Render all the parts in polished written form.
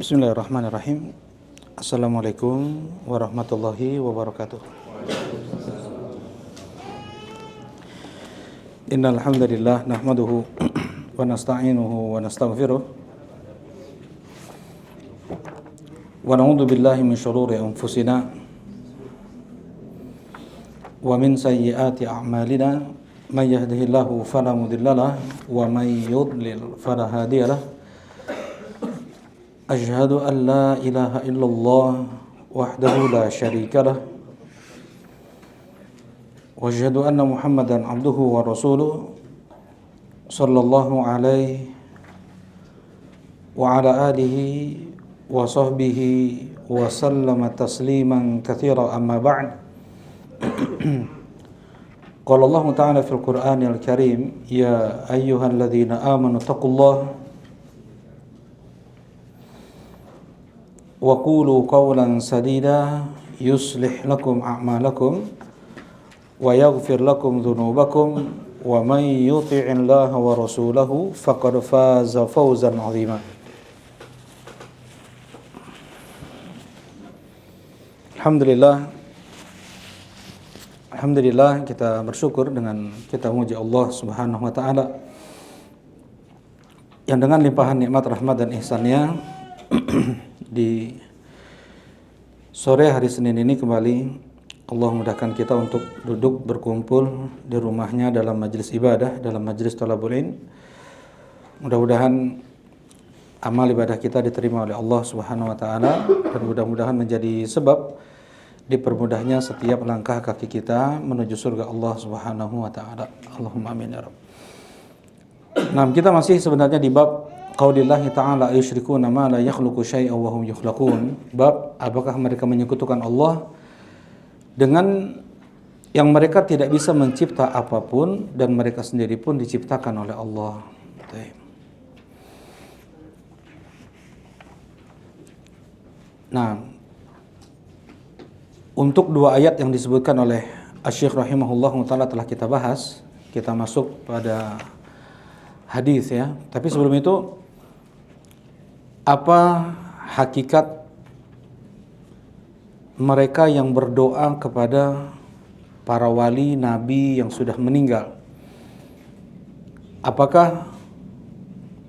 Bismillahirrahmanirrahim. Assalamualaikum warahmatullahi wabarakatuh. Innal hamdalillah nahmaduhu wa nasta'inuhu wa nastaghfiruh wa na'udzu billahi min shururi anfusina wa min sayyiati a'malina may yahdihillahu fala mudilla lahu wa may yudlil fala hadiya lahu. Asyhadu an la ilaha illallah wahdahu la syarika lah wa asyhadu anna Muhammadan abduhu wa rasuluh sallallahu alaihi wa ala alihi wa sahbihi wa sallama tasliman katsira amma ba'd. Qala Allah ta'ala fil Qur'anil Karim, ya ayyuhalladzina amanu taqullaha wa qulu qawlan sadida yuslih lakum a'malakum wa yaghfir lakum dhunubakum wa may yuti'illaha wa rasulahu faqad faza fawzan 'azima. Alhamdulillah kita bersyukur dengan kita memuji Allah Subhanahu wa taala yang dengan limpahan nikmat, rahmat dan ihsan-Nya di sore hari Senin ini kembali Allah mudahkan kita untuk duduk berkumpul di rumahnya dalam majelis ibadah, dalam majelis thalabul ilm. Mudah-mudahan amal ibadah kita diterima oleh Allah Subhanahu wa taala dan mudah-mudahan menjadi sebab dipermudahnya setiap langkah kaki kita menuju surga Allah Subhanahu wa taala. Allahumma amin ya rabb. Nah, kita masih sebenarnya di bab qaulillahi ta'ala yusyrikuna ma la yakhluqu syai'an wa hum yukhlaqun. Bab apakah mereka menyekutukan Allah dengan yang mereka tidak bisa mencipta apapun dan mereka sendiri pun diciptakan oleh Allah. Nah, untuk dua ayat yang disebutkan oleh Asy-Syaikh rahimahullahu taala telah kita bahas. Kita masuk pada hadis ya. Tapi sebelum itu, apa hakikat mereka yang berdoa kepada para wali nabi yang sudah meninggal? Apakah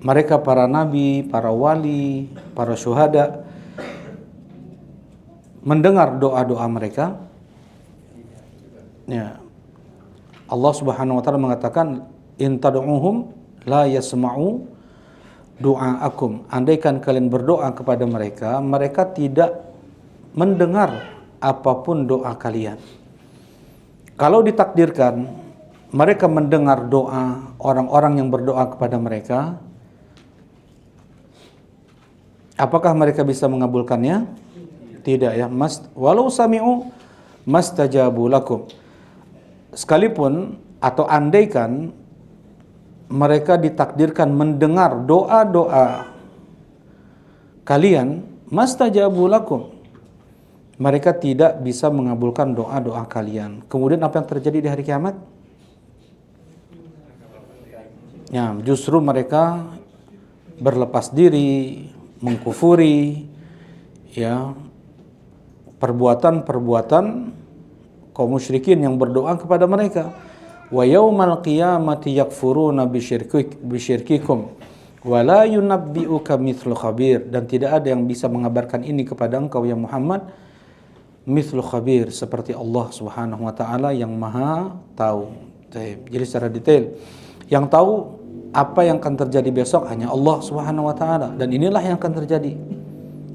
mereka para nabi, para wali, para syuhada mendengar doa-doa mereka? Ya. Allah Subhanahu wa taala mengatakan, in tad'uhum la yasma'u du'aakum. Andaikan kalian berdoa kepada mereka, mereka tidak mendengar apapun doa kalian. Kalau ditakdirkan mereka mendengar doa orang-orang yang berdoa kepada mereka, apakah mereka bisa mengabulkannya? Tidak ya. Walau sami'u mastajabu lakum. Sekalipun atau andaikan mereka ditakdirkan mendengar doa-doa kalian, mastajabu lakum, mereka tidak bisa mengabulkan doa-doa kalian. Kemudian apa yang terjadi di hari kiamat? Ya, justru mereka berlepas diri, mengkufuri ya perbuatan-perbuatan kaum musyrikin yang berdoa kepada mereka. Wa yaumal qiyamati yakfuruna bisyirkikum wa la yunabbi'uka mithlu khabir. Dan tidak ada yang bisa mengabarkan ini kepada engkau ya Muhammad mithlu khabir, seperti Allah Subhanahu wa taala yang Maha tahu. Jadi secara detail yang tahu apa yang akan terjadi besok hanya Allah Subhanahu wa taala, dan inilah yang akan terjadi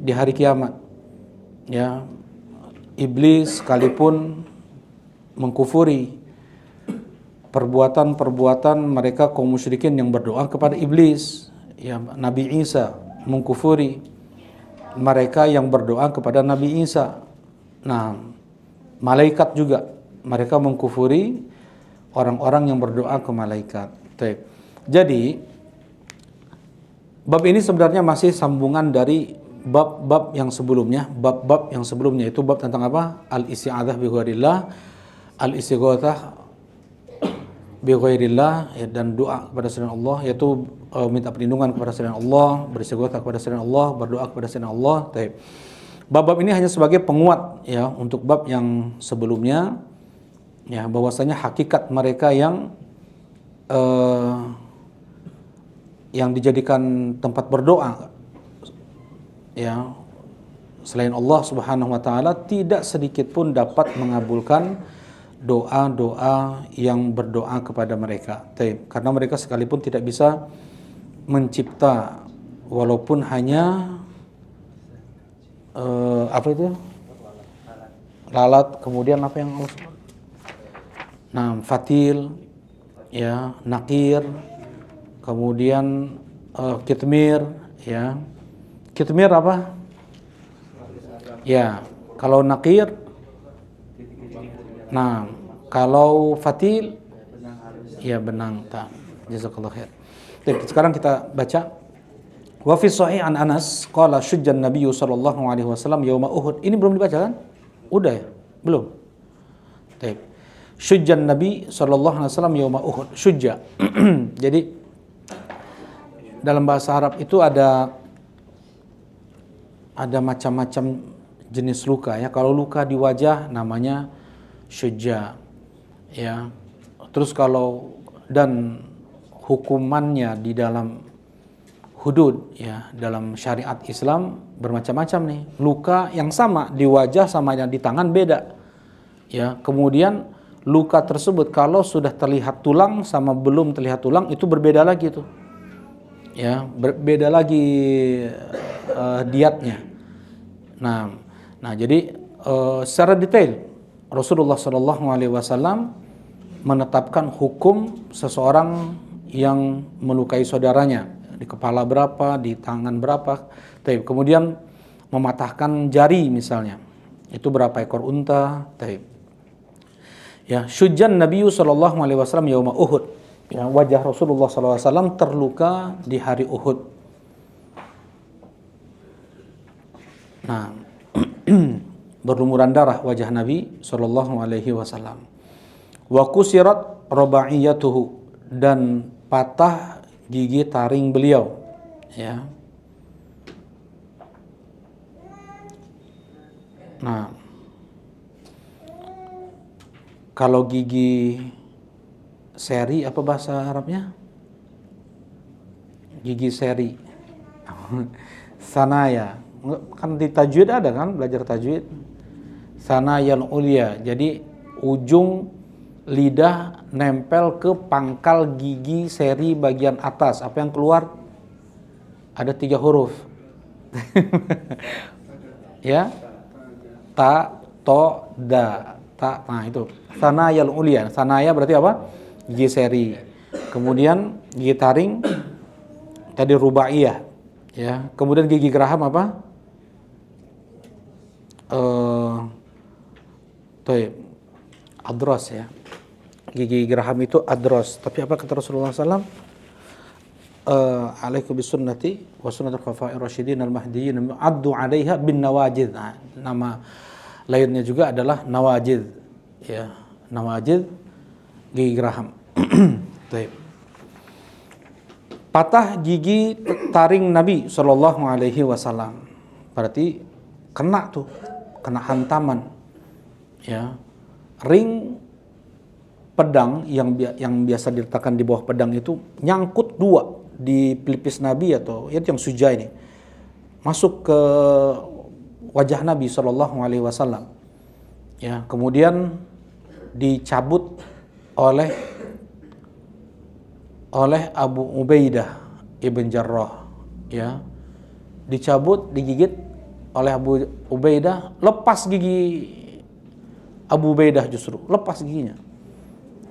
di hari kiamat. Ya, iblis sekalipun mengkufuri perbuatan-perbuatan mereka kaum musyrikin yang berdoa kepada iblis, ya, Nabi Isa mengkufuri mereka yang berdoa kepada Nabi Isa. Nah, malaikat juga mereka mengkufuri orang-orang yang berdoa ke malaikat. Jadi bab ini sebenarnya masih sambungan dari bab-bab yang sebelumnya. Bab-bab yang sebelumnya itu bab tentang apa? Al-isti'adzah bi ghairillah, al-istighatsah bi ghairillah, ya, dan doa kepada selain Allah, yaitu minta perlindungan kepada selain Allah, beristighotsah kepada selain Allah, berdoa kepada selain Allah. Taib. Bab ini hanya sebagai penguat ya untuk bab yang sebelumnya, ya, bahwasanya hakikat mereka yang dijadikan tempat berdoa ya selain Allah Subhanahu wa taala tidak sedikit pun dapat mengabulkan doa-doa yang berdoa kepada mereka. Karena mereka sekalipun tidak bisa mencipta walaupun hanya apa itu? Lalat, kemudian apa yang fatil, ya, nakir, kemudian kitmir, ya. Kitmir apa? Ya, kalau nakir, nah, kalau fatil, ya benang. Jazakallahu khair. Jadi sekarang kita baca. Wa fi sahih an Anas qala syujjan Nabi sallallahu alaihi wasallam yauma Uhud. Ini belum dibaca kan? Udah ya? Belum. Baik. Syujjan Nabi sallallahu alaihi wasallam yauma Uhud. Syujja. Jadi dalam bahasa Arab itu ada macam-macam jenis luka ya. Kalau luka di wajah namanya syujja. Ya. Terus kalau dan hukumannya di dalam hudud ya, dalam syariat Islam bermacam-macam nih. Luka yang sama di wajah sama yang di tangan beda. Ya, kemudian luka tersebut kalau sudah terlihat tulang sama belum terlihat tulang itu berbeda lagi tuh. Ya, berbeda lagi diatnya. Nah, jadi secara detail Rasulullah Shallallahu Alaihi Wasallam menetapkan hukum seseorang yang melukai saudaranya di kepala berapa, di tangan berapa, kemudian mematahkan jari misalnya, itu berapa ekor unta, ya, syujjan Nabi Shallallahu Alaihi Wasallam yauma Uhud, ya, wajah Rasulullah Sallallahu Alaihi Wasallam terluka di hari Uhud. Nah, berlumuran darah wajah Nabi Shallallahu Alaihi Wasallam. Wa kusirat rubaiyatuhu, dan patah gigi taring beliau, ya. Nah, kalau gigi seri apa bahasa Arabnya? Gigi seri. Sanaya. Kan di tajwid ada kan, belajar tajwid. Sanayal ulia. Jadi ujung lidah nempel ke pangkal gigi seri bagian atas. Apa yang keluar? Ada 3 huruf. Ya. Ta, to, da. Ta. Nah, itu. Sanayal ulia. Sanaya berarti apa? Gigi seri. Kemudian gigi taring tadi rubaiyah. Ya. Kemudian gigi geraham apa? Adros ya. Gigi geraham itu adros. Tapi apa kata Rasulullah SAW? Alaikum bisunnati wa sunnatul khulafa'ir rasyidin al-mahdiyyin addu 'alaiha bin nawajid. Nah, nama lainnya juga adalah nawajid. Ya, nawajid gigi geraham. Patah gigi taring Nabi sallallahu alaihi wasallam. Berarti kena tuh, kena hantaman. Ya. Ring pedang yang biasa diletakkan di bawah pedang itu nyangkut 2 di pelipis Nabi, atau itu yang suja ini, masuk ke wajah Nabi Shallallahu Alaihi Wasallam. Ya, kemudian dicabut oleh Abu Ubaidah ibn Jarrah. Ya, dicabut, digigit oleh Abu Ubaidah, lepas gigi Abu Ubaidah, justru lepas giginya.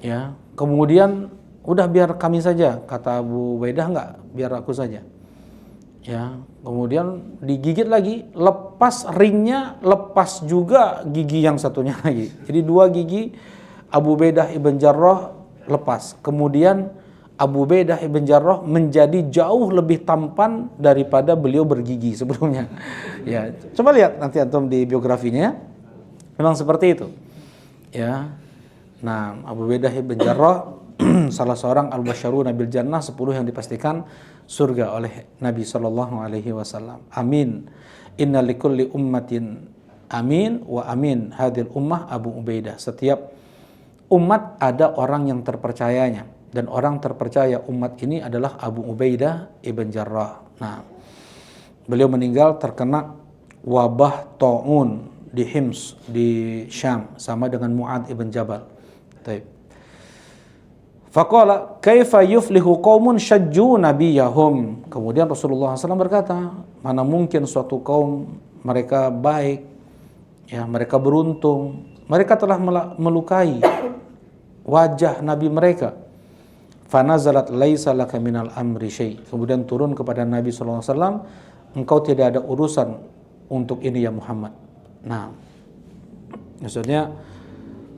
Ya, kemudian udah biar kami saja, kata Abu Ubaidah, enggak, biar aku saja. Ya, kemudian digigit lagi, lepas ringnya, lepas juga gigi yang satunya lagi. Jadi 2 gigi Abu Ubaidah ibn Jarrah lepas. Kemudian Abu Ubaidah ibn Jarrah menjadi jauh lebih tampan daripada beliau bergigi sebelumnya. Ya, coba lihat nanti antum di biografinya, memang seperti itu. Ya. Nah, Abu Ubaidah ibn Jarrah salah seorang al-basyaruna bil jannah, 10 yang dipastikan surga oleh Nabi sallallahu alaihi wasallam. Amin. Inna likulli ummatin amin wa amin hadil ummah Abu Ubaidah. Setiap umat ada orang yang terpercayanya, dan orang terpercaya umat ini adalah Abu Ubaidah ibn Jarrah. Nah, beliau meninggal terkena wabah ta'un di Hims di Syam, sama dengan Mu'ad ibn Jabal. Taib. Faqala kaifa yuflihu qaumun syajju nabiyahum. Kemudian Rasulullah SAW berkata, mana mungkin suatu kaum mereka baik, ya, mereka beruntung, mereka telah melukai wajah Nabi mereka. Fanazalat laisa laka minal amri syai. Kemudian turun kepada Nabi SAW, engkau tidak ada urusan untuk ini ya Muhammad. Nah, maksudnya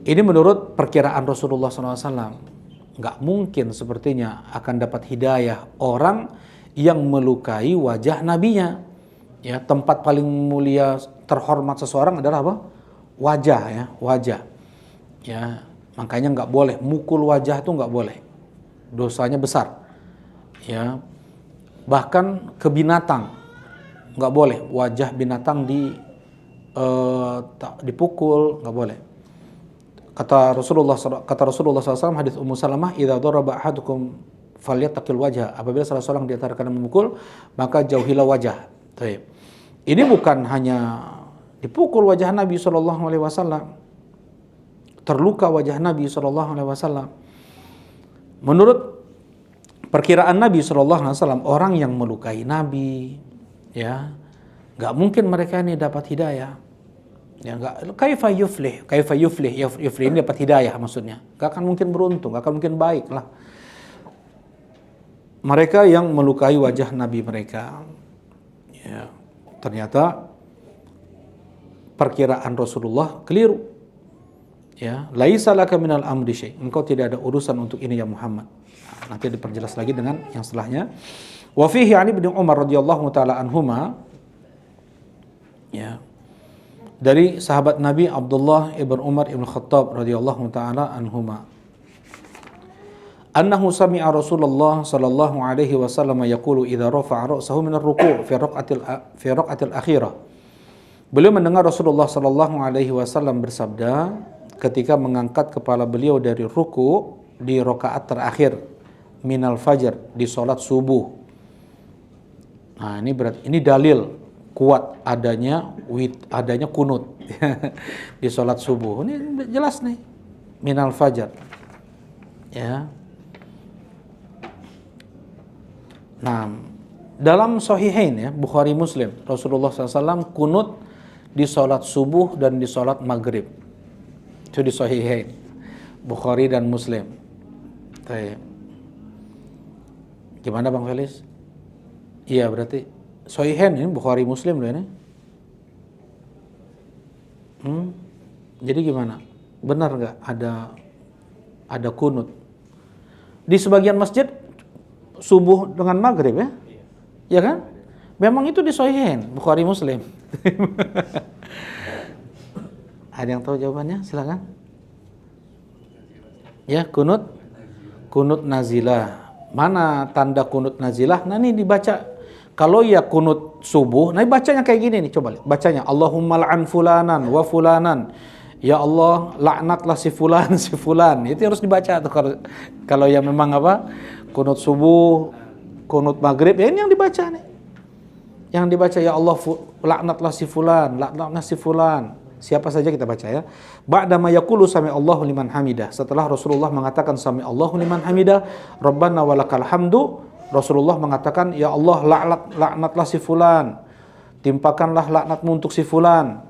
ini menurut perkiraan Rasulullah SAW. Nggak mungkin sepertinya akan dapat hidayah orang yang melukai wajah nabinya. Ya, tempat paling mulia terhormat seseorang adalah apa? Wajah, ya, wajah. Ya, makanya nggak boleh mukul wajah, itu nggak boleh. Dosanya besar. Ya, bahkan ke binatang nggak boleh. Wajah binatang dipukul, nggak boleh. Kata Rasulullah SAW, hadis Ummu Salamah, idza daraba ahadukum falyattaqil wajha. Apabila salah seorang di antara kalian memukul, maka jauhilah wajah. Baik. Ini bukan hanya dipukul wajah Nabi SAW, terluka wajah Nabi SAW. Menurut perkiraan Nabi SAW, orang yang melukai Nabi, ya, nggak mungkin mereka ini dapat hidayah. Ya, enggak, kaifa yuflih ini dapat hidayah maksudnya. Enggak akan mungkin beruntung, enggak akan mungkin baik lah. Mereka yang melukai wajah Nabi mereka. Ya, ternyata perkiraan Rasulullah keliru. Ya, laisa laka minal amri syai. Engkau tidak ada urusan untuk ini ya Muhammad. Nah, nanti diperjelas lagi dengan yang setelahnya. Wa fihi ani bin Umar radhiyallahu taala anhuma. Ya. Dari sahabat Nabi Abdullah ibn Umar ibn Khattab radhiyallahu taala anhuma, annahu sami'a Rasulullah sallallahu alaihi wasallam yaqulu idza rafa'a ra'sahu min ar-ruku' fi raq'atil akhirah. Beliau mendengar Rasulullah sallallahu alaihi wasallam bersabda ketika mengangkat kepala beliau dari ruku' di rakaat terakhir minal fajr, di salat subuh. Nah, ini dalil kuat adanya kunut di sholat subuh. Ini jelas nih, minal fajar. Ya. Nah, dalam Sahihain, ya, Bukhari Muslim, Rasulullah SAW kunut di sholat subuh dan di sholat maghrib. Itu di Sahihain, Bukhari dan Muslim. Baik. Gimana Bang Felis? Iya, berarti Sahihain ini Bukhari Muslim loh ini. Jadi gimana? Benar nggak ada kunut di sebagian masjid subuh dengan maghrib, ya? Ya kan? Memang itu di Sahihain Bukhari Muslim. Ada yang tahu jawabannya? Silakan. Ya, kunut nazilah. Mana tanda kunut nazilah? Nah, ini dibaca. Kalau ya kunut subuh, nah bacanya kayak gini nih, coba lihat. Bacanya Allahumma la'an fulanan wa fulanan. Ya Allah, laknatlah si fulan, si fulan. Itu harus dibaca tuh kalau ya memang apa? Kunut subuh, kunut maghrib, ya ini yang dibaca nih. Yang dibaca ya Allah laknatlah si fulan, laknatlah si fulan. Siapa saja kita baca ya. Ba'da ma yaqulu sami Allahu liman hamidah. Setelah Rasulullah mengatakan sami Allahu liman hamidah, Rabbana walakal hamdu. Rasulullah mengatakan, ya Allah laknatlah si fulan, timpakanlah laknatmu untuk si fulan.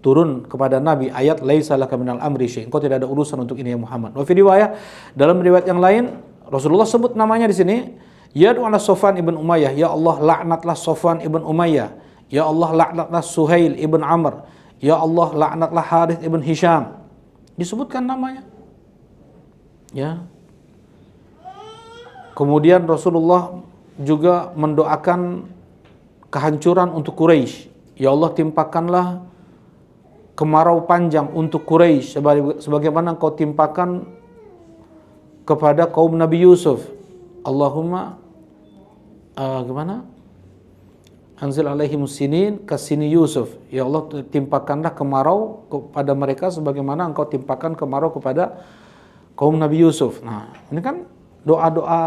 Turun kepada Nabi ayat laisa laka minal amri syai. Engkau tidak ada urusan untuk ini ya Muhammad. Wa fi riwayah, dalam riwayat yang lain Rasulullah sebut namanya di sini, ya ala Sofwan ibn Umayyah, ya Allah laknatlah Sofwan ibn Umayyah. Ya Allah laknatlah Suhail ibn Amr. Ya Allah laknatlah Harith ibn Hisham. Disebutkan namanya. Ya. Kemudian Rasulullah juga mendoakan kehancuran untuk Quraisy. Ya Allah timpakanlah kemarau panjang untuk Quraisy sebagaimana engkau timpakan kepada kaum Nabi Yusuf. Allahumma gimana? Anzil alaihimus sinin kasini Yusuf. Ya Allah, timpakanlah kemarau kepada mereka sebagaimana engkau timpakan kemarau kepada kaum Nabi Yusuf. Nah, ini kan doa-doa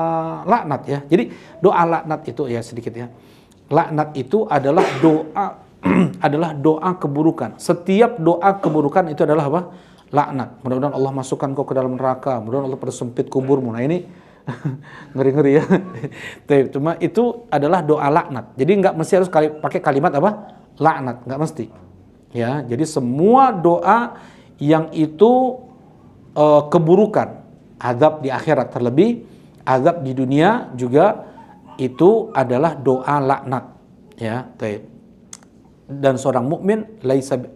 laknat ya. Jadi doa laknat itu ya sedikit ya. Laknat itu adalah doa adalah doa keburukan. Setiap doa keburukan itu adalah apa? Laknat. Mudah-mudahan Allah masukkan kau ke dalam neraka. Mudah-mudahan Allah persempit kuburmu. Nah ini ngeri-ngeri ya. Cuma itu adalah doa laknat. Jadi nggak mesti harus pakai kalimat apa? Laknat, nggak mesti. Ya, jadi semua doa yang itu keburukan, azab di akhirat terlebih, azab di dunia juga itu adalah doa laknat. Ya, dan seorang mukmin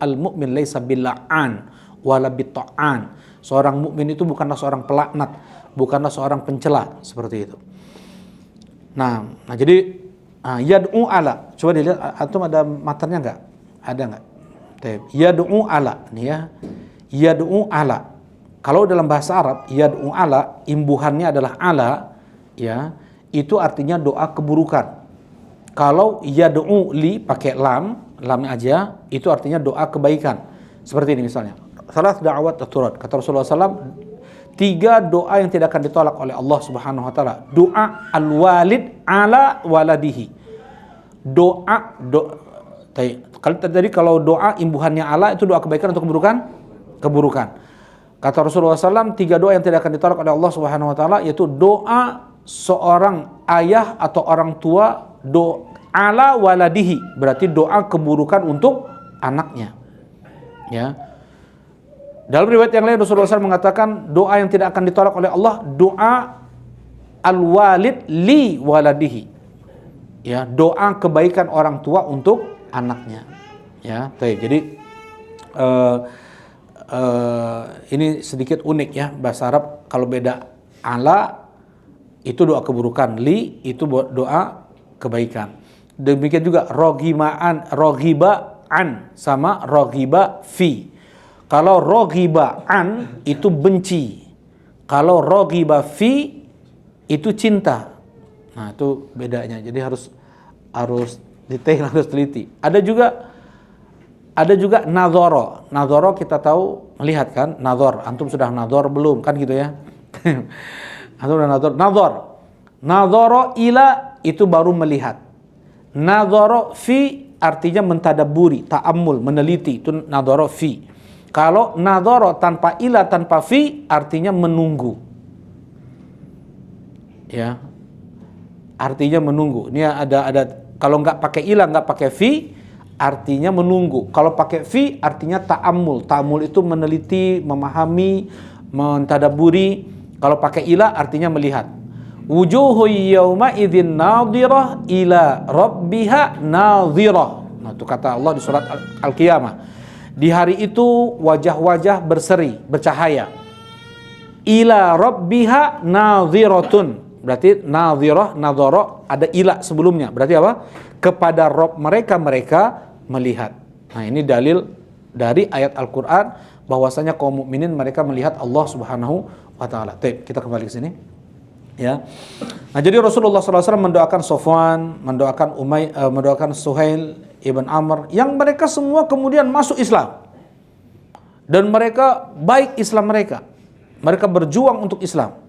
al-mukmin laisa bil-la'an wala bit-ta'an. Seorang mukmin itu bukanlah seorang pelaknat, bukanlah seorang pencela, seperti itu. Nah jadi yad'u ala. Coba dilihat antum ada matanya enggak? Ada enggak? Yad'u ala nih ya. Yad'u ala. Kalau dalam bahasa Arab yad'u ala imbuhannya adalah ala ya, itu artinya doa keburukan. Kalau yad'u li pakai lam aja itu artinya doa kebaikan. Seperti ini misalnya. Salat da'awat turat. Kata Rasulullah SAW, 3 doa yang tidak akan ditolak oleh Allah Subhanahu wa taala. Doa al-walid ala waladihi. Kalau doa imbuhannya ala itu doa kebaikan atau keburukan? Keburukan. Kata Rasulullah SAW, 3 doa yang tidak akan ditolak oleh Allah Subhanahu wa taala yaitu doa seorang ayah atau orang tua ala waladihi, berarti doa keburukan untuk anaknya. Ya. Dalam riwayat yang lain Rasulullah SAW mengatakan doa yang tidak akan ditolak oleh Allah doa al-walid li waladihi. Ya, doa kebaikan orang tua untuk anaknya. Ya, jadi ini sedikit unik ya bahasa Arab. Kalau beda ala itu doa keburukan, li itu doa kebaikan. Demikian juga roghibaan sama roghiba fi. Kalau roghibaan itu benci, kalau roghiba fi itu cinta. Nah itu bedanya. Jadi harus detail, harus teliti. Ada juga nadhoro. Nadhoro kita tahu melihat kan? Nadhor. Antum sudah nadhor belum? Kan gitu ya. Antum sudah nadhor. Nadhoro ila itu baru melihat. Nadhoro fi artinya mentadaburi, ta'ammul, meneliti. Itu nadhoro fi. Kalau nadhoro tanpa ila, tanpa fi artinya menunggu. Ya. Artinya menunggu. Ini ada kalau enggak pakai ila, enggak pakai fi artinya menunggu. Kalau pakai fi artinya ta'ammul. Ta'ammul itu meneliti, memahami, mentadaburi. Kalau pakai ila artinya melihat. Wujuhu yawma idzin nadhirah ila rabbiha nadhirah. Nah, itu kata Allah di surat Al-Qiyamah. Di hari itu wajah-wajah berseri, bercahaya. Ila rabbiha nadhiratun. Berarti nadhirah, nadhara ada ila sebelumnya. Berarti apa? Kepada Rabb mereka melihat. Nah, ini dalil dari ayat Al-Qur'an bahwasanya kaum mukminin mereka melihat Allah Subhanahu wa taala. Baik, kita kembali ke sini. Ya. Nah, jadi Rasulullah SAW mendoakan Sofwan, mendoakan Suhail ibn Amr, yang mereka semua kemudian masuk Islam. Dan mereka baik Islam mereka. Mereka berjuang untuk Islam.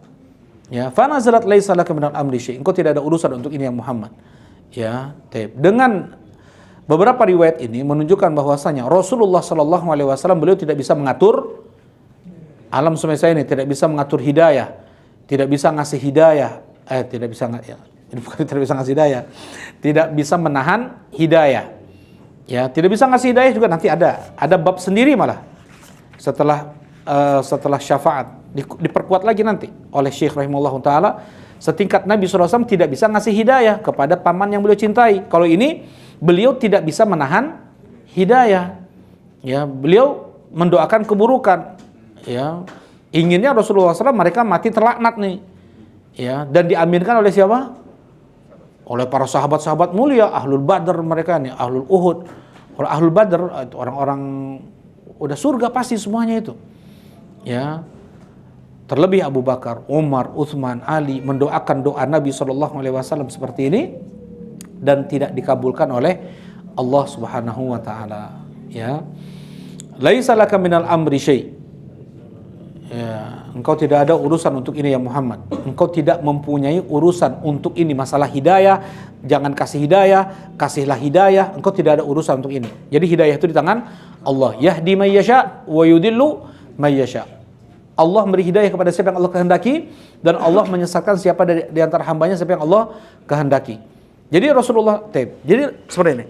Ya, fa nazalat laisa laka minal amri syai'. Engkau tidak ada urusan untuk ini ya Muhammad. Ya, dengan beberapa riwayat ini menunjukkan bahwasanya Rasulullah SAW beliau tidak bisa mengatur alam semesta ini, tidak bisa mengatur hidayah, tidak bisa ngasih hidayah, tidak bisa ngasih hidayah, tidak bisa menahan hidayah. Ya, tidak bisa ngasih hidayah juga nanti ada bab sendiri malah. Setelah syafaat diperkuat lagi nanti oleh Syekh rahimahullah taala, setingkat Nabi SAW tidak bisa ngasih hidayah kepada paman yang beliau cintai. Kalau ini beliau tidak bisa menahan hidayah. Ya, beliau mendoakan keburukan. Ya, inginnya Rasulullah SAW mereka mati terlaknat nih. Ya, dan diaminkan oleh siapa? Oleh para sahabat-sahabat mulia, Ahlul Badr mereka nih, Ahlul Uhud. Kalau Ahlul Badr itu orang-orang udah surga pasti semuanya itu. Ya. Terlebih Abu Bakar, Umar, Utsman, Ali mendoakan doa Nabi SAW seperti ini dan tidak dikabulkan oleh Allah Subhanahu wa taala. Ya. Laisa laka minal amri syai'. Ya, engkau tidak ada urusan untuk ini ya Muhammad. Engkau tidak mempunyai urusan untuk ini, masalah hidayah. Jangan kasih hidayah, kasihlah hidayah. Engkau tidak ada urusan untuk ini. Jadi hidayah itu di tangan Allah. Yahdi may yasha wa yudillu may yasha. Allah memberi hidayah kepada siapa yang Allah kehendaki, dan Allah menyesatkan siapa di antara hambanya siapa yang Allah kehendaki. Jadi Rasulullah jadi seperti ini.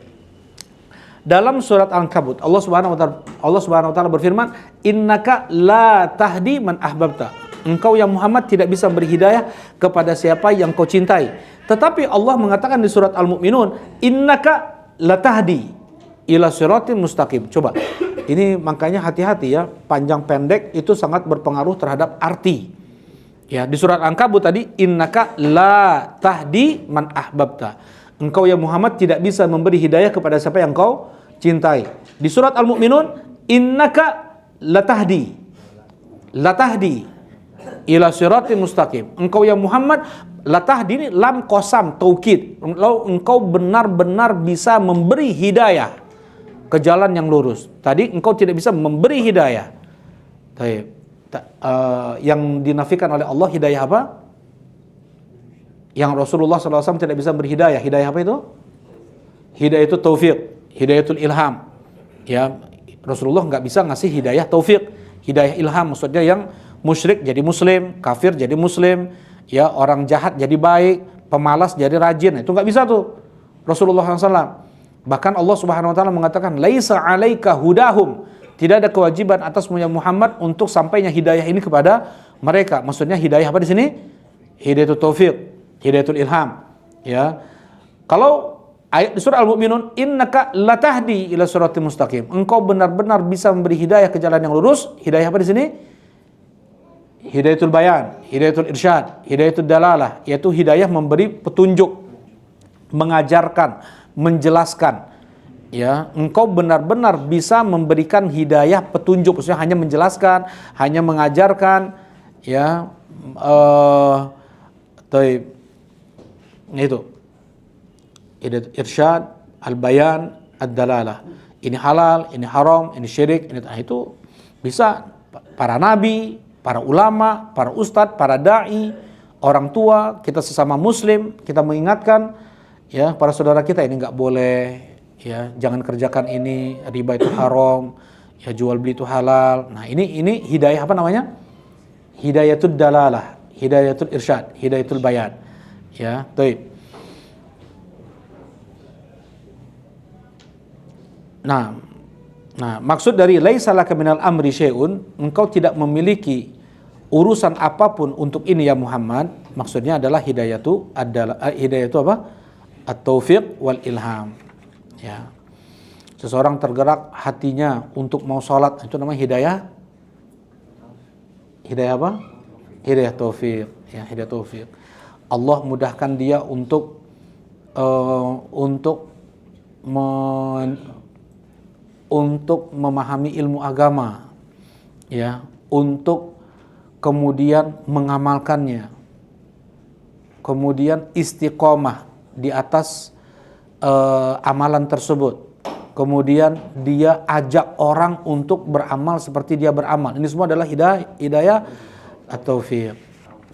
Dalam surat Al-Ankabut Allah Subhanahu wa taala berfirman, "Innaka la tahdi man ahbabta." Engkau yang Muhammad tidak bisa beri hidayah kepada siapa yang kau cintai. Tetapi Allah mengatakan di surat Al-Mu'minun, "Innaka la tahdi ila siratin mustaqim." Coba. Ini makanya hati-hati ya, panjang pendek itu sangat berpengaruh terhadap arti. Ya, di surat Al-Ankabut tadi, "Innaka la tahdi man ahbabta." Engkau ya Muhammad tidak bisa memberi hidayah kepada siapa yang kau cintai. Di surat Al-Mu'minun, "Innaka la tahdi ila siratin mustaqim." Engkau ya Muhammad, la tahdi ini lam qasam taukid. Engkau benar-benar bisa memberi hidayah ke jalan yang lurus. Tadi engkau tidak bisa memberi hidayah. Yang dinafikan oleh Allah hidayah apa? Yang Rasulullah SAW tidak bisa beri hidayah. Hidayah apa itu? Hidayah itu taufik, hidayatul ilham. Ya, Rasulullah nggak bisa ngasih hidayah taufik, hidayah ilham. Maksudnya yang musyrik jadi muslim, kafir jadi muslim, ya orang jahat jadi baik, pemalas jadi rajin. Itu nggak bisa tuh Rasulullah SAW. Bahkan Allah Subhanahu wa taala mengatakan, "Laisa 'alaika hudahum." Tidak ada kewajiban atasmu ya Muhammad untuk sampainya hidayah ini kepada mereka. Maksudnya hidayah apa di sini? Hidayatul taufik, hidayatul ilham. Ya. Kalau ayat di surah Al-Mu'minun, "Innaka latahdi ila siratal mustaqim." Engkau benar-benar bisa memberi hidayah ke jalan yang lurus. Hidayah apa di sini? Hidayatul bayan, hidayatul irsyad, hidayatul dalalah, yaitu hidayah memberi petunjuk, mengajarkan, menjelaskan. Ya, engkau benar-benar bisa memberikan hidayah petunjuk, maksudnya hanya menjelaskan, hanya mengajarkan, ya, itu irsyad, al-bayan, ad-dalalah. Ini halal, ini haram, ini syirik, itu bisa para nabi, para ulama, para ustadz, para dai, orang tua, kita sesama muslim, kita mengingatkan, ya, para saudara kita ini nggak boleh, ya, jangan kerjakan ini, riba itu haram, ya, jual beli itu halal. Nah, ini hidayah apa namanya? Hidayatul dalalah, hidayatul irsyad, hidayatul bayan. Ya, baik. Nah, maksud dari laisa laka minal amri syai'un, engkau tidak memiliki urusan apapun untuk ini ya Muhammad. Maksudnya adalah hidayatu apa? At-taufiq wal ilham. Ya. Seseorang tergerak hatinya untuk mau sholat, itu namanya hidayah. Hidayah apa? Hidayah taufik. Ya, hidayah taufik. Allah mudahkan dia untuk memahami ilmu agama, ya, untuk kemudian mengamalkannya, kemudian istiqomah di atas amalan tersebut, kemudian dia ajak orang untuk beramal seperti dia beramal. Ini semua adalah hidayah at-taufiq,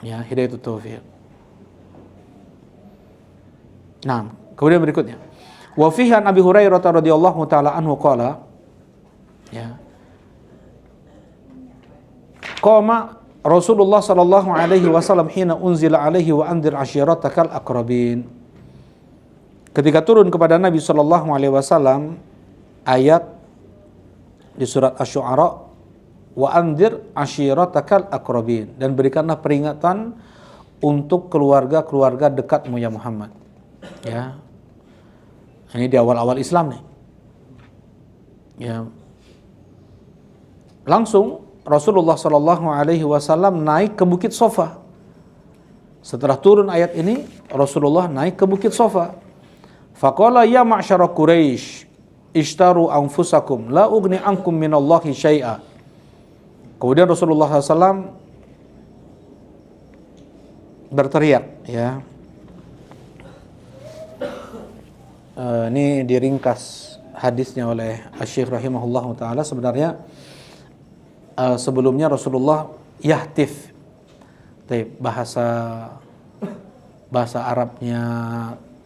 ya, hidayah at-taufiq. Nah, kemudian berikutnya, wa fihi an Abi Hurairah radhiyallahu taala anhu qala, ya, qama Rasulullah sallallahu alaihi wasallam hina unzila alaihi wa anzir ashiratakal aqrabin. Ketika turun kepada Nabi sallallahu alaihi wasallam ayat di surat Asy-Syu'ara, wa anzir ashiratakal aqrabin, dan berikanlah peringatan untuk keluarga-keluarga dekatmu ya Muhammad. Ya. Ini di awal-awal Islam nih. Ya. Langsung Rasulullah sallallahu alaihi wasallam naik ke Bukit Sofa. Setelah turun ayat ini, Rasulullah naik ke Bukit Sofa. Faqala ya ma'syara Quraisy, ishtaru anfusakum la ugni ankum minallahi syai'a. Kemudian Rasulullah SAW berteriak, ya. Ini diringkas hadisnya oleh Asy-Syaikh rahimahullah taala. Sebenarnya sebelumnya Rasulullah yahtif. Bahasa Arabnya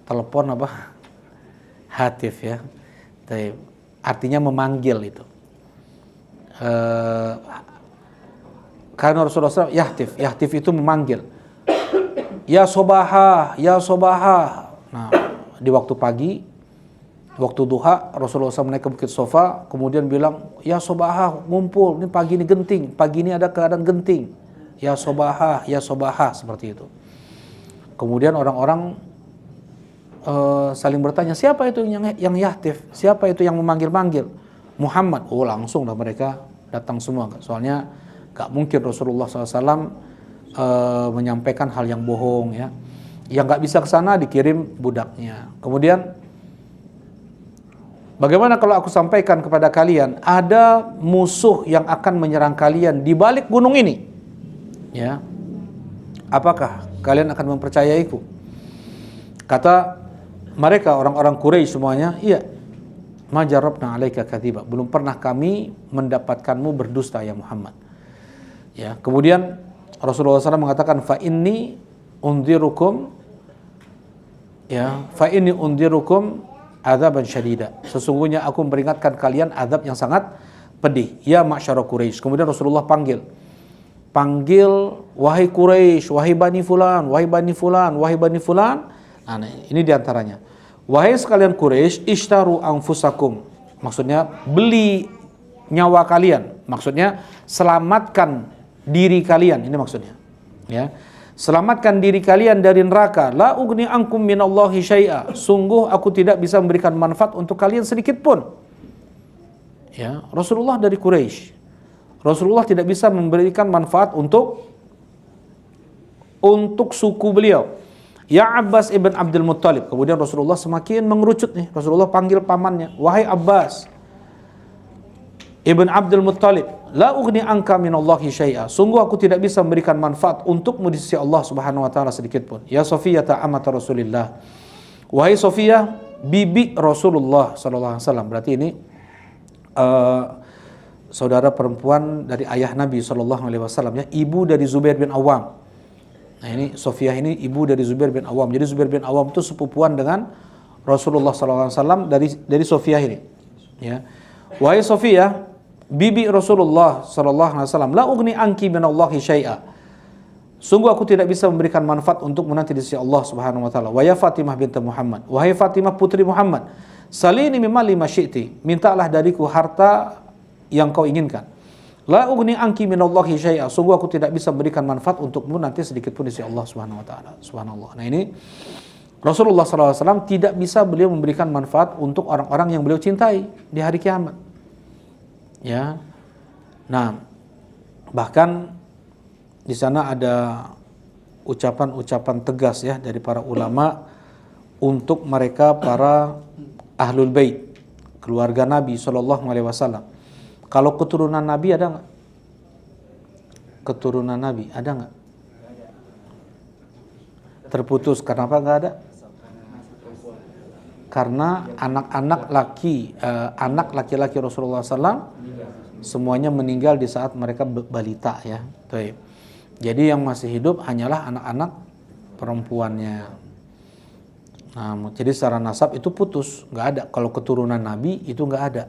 telepon apa? Hatif, ya. Artinya memanggil itu. Karena Rasulullah SAW yahtif itu memanggil. Ya sobaha, ya sobaha. Nah, di waktu pagi, waktu duha, Rasulullah SAW naik ke Bukit Sofa, kemudian bilang, ya sobaha, ngumpul, ini pagi ini genting, pagi ini ada keadaan genting. Ya sobaha, seperti itu. Kemudian orang-orang saling bertanya, siapa itu yang yahtif? Siapa itu yang memanggil-manggil? Muhammad. Oh, langsung dah mereka datang semua. Soalnya gak mungkin Rasulullah SAW menyampaikan hal yang bohong, ya. Yang gak bisa ke sana dikirim budaknya. Kemudian, bagaimana kalau aku sampaikan kepada kalian, ada musuh yang akan menyerang kalian di balik gunung ini? Ya. Apakah kalian akan mempercayaiku? Kata mereka, orang-orang Quraisy semuanya, iya. Ma jarabna 'alaika kadziba. Belum pernah kami mendapatkanmu berdusta, ya Muhammad. Ya, kemudian Rasulullah SAW mengatakan, fa inni undzirukum adzaban syadida. Sesungguhnya aku memperingatkan kalian azab yang sangat pedih, ya ma'syara Quraisy. Kemudian Rasulullah panggil, wahai Quraisy, wahai Bani Fulan, wahai Bani Fulan, wahai Bani Fulan. Nah, ini diantaranya. Wahai sekalian Quraisy, ishtaru anfusakum. Maksudnya beli nyawa kalian. Maksudnya selamatkan diri kalian. Ini maksudnya. Ya. Selamatkan diri kalian dari neraka. La ugni ankum minallahi syai'a. Sungguh aku tidak bisa memberikan manfaat untuk kalian sedikit pun. Ya, Rasulullah dari Quraisy. Rasulullah tidak bisa memberikan manfaat untuk suku beliau. Ya Abbas ibn Abdul Muttalib. Kemudian Rasulullah semakin mengerucut nih. Rasulullah panggil pamannya, wahai Abbas ibn Abdul Muttalib, la ughni anka minallahi syai'a. Sungguh aku tidak bisa memberikan manfaat untukmu di sisi Allah Subhanahu wa taala sedikit pun. Ya Safiyah amat Rasulillah. Wahai Safiyah, bibi Rasulullah sallallahu alaihi wasallam. Berarti ini saudara perempuan dari ayah Nabi sallallahu alaihi wasallam, ya, ibu dari Zubair bin Awam. Nah, ini Safiyah ini ibu dari Zubair bin Awam. Jadi Zubair bin Awam itu sepupuan dengan Rasulullah sallallahu alaihi wasallam dari Safiyah ini. Ya. Wahai Safiyah, bibi Rasulullah sallallahu alaihi wasallam, la ugni anki minallahi syai'a. Sungguh aku tidak bisa memberikan manfaat untuk menanti di sisi Allah Subhanahu wa taala. Wa ya Fatimah binti Muhammad, wahai Fatimah putri Muhammad, salini mimma lima syi'ti. Mintalah dariku harta yang kau inginkan. La ugni anki minallahi syai'a. Sungguh aku tidak bisa memberikan manfaat untukmu nanti sedikit pun di sisi Allah Subhanahu wa taala. Subhanallah. Nah, ini Rasulullah SAW tidak bisa beliau memberikan manfaat untuk orang-orang yang beliau cintai di hari kiamat. Ya. Nah, bahkan di sana ada ucapan-ucapan tegas, ya, dari para ulama untuk mereka para ahlul bait, keluarga Nabi sallallahu alaihi wasallam. Kalau keturunan Nabi ada nggak? Keturunan Nabi ada nggak? Terputus. Kenapa nggak ada? Karena anak laki-laki Rasulullah SAW semuanya meninggal di saat mereka balita, ya. Jadi yang masih hidup hanyalah anak-anak perempuannya. Nah, jadi secara nasab itu putus, nggak ada. Kalau keturunan Nabi itu nggak ada.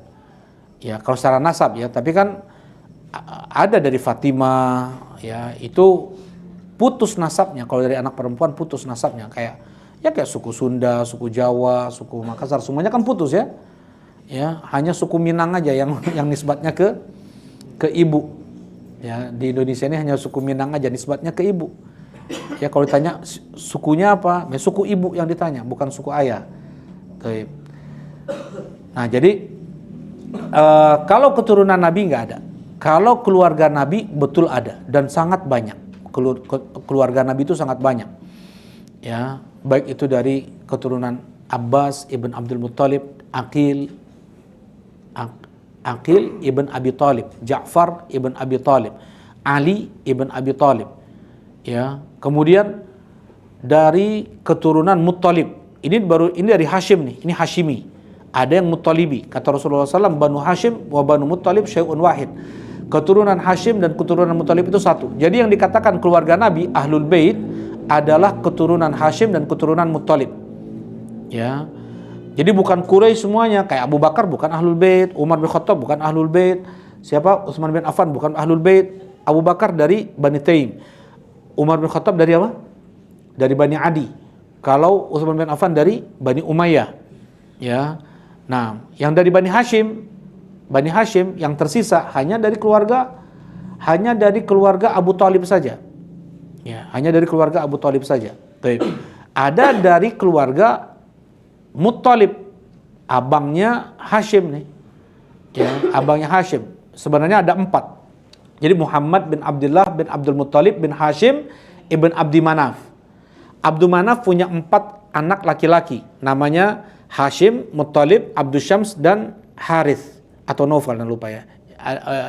Ya, kalau secara nasab, ya, tapi kan ada dari Fatimah, ya, itu putus nasabnya. Kalau dari anak perempuan putus nasabnya, kayak suku Sunda, suku Jawa, suku Makassar, semuanya kan putus, ya. Ya, hanya suku Minang aja yang nisbatnya ke ibu. Ya, di Indonesia ini hanya suku Minang aja nisbatnya ke ibu. Ya, kalau ditanya sukunya apa? Ya, suku ibu yang ditanya, bukan suku ayah. Nah, jadi kalau keturunan Nabi nggak ada. Kalau keluarga Nabi betul ada dan sangat banyak. Keluarga Nabi itu sangat banyak. Ya, baik itu dari keturunan Abbas ibn Abdul Muttalib, Aqil ibn Abi Thalib, Ja'far ibn Abi Thalib, Ali ibn Abi Thalib. Ya, kemudian dari keturunan Muttalib. Ini dari Hashim nih, ini Hashimi. Ada yang Muttalibi. Kata Rasulullah SAW, Banu Hashim wa Banu Muttalib syai'un wahid. Keturunan Hashim dan keturunan Muttalib itu satu. Jadi yang dikatakan keluarga Nabi, Ahlul Bait, adalah keturunan Hashim dan keturunan Muttalib. Ya. Jadi bukan Quraisy semuanya, kayak Abu Bakar bukan Ahlul Bait, Umar bin Khattab bukan Ahlul Bait, siapa? Utsman bin Affan bukan Ahlul Bait, Abu Bakar dari Bani Taim, Umar bin Khattab dari apa? Dari Bani Adi. Kalau Utsman bin Affan dari Bani Umayyah. Ya. Nah, yang dari Bani Hashim yang tersisa hanya dari keluarga Abu Thalib saja. Ya, hanya dari keluarga Abu Thalib saja. Baik. Ada dari keluarga Muttalib, abangnya Hashim nih. Ya, abangnya Hashim. Sebenarnya ada 4. Jadi Muhammad bin Abdullah bin Abdul Muttalib bin Hashim ibn Abdi Manaf. Abdul Manaf punya 4 anak laki-laki. Namanya Hashim, Muttalib, Abdul Syams, dan Harith. Atau Naufal, jangan lupa ya.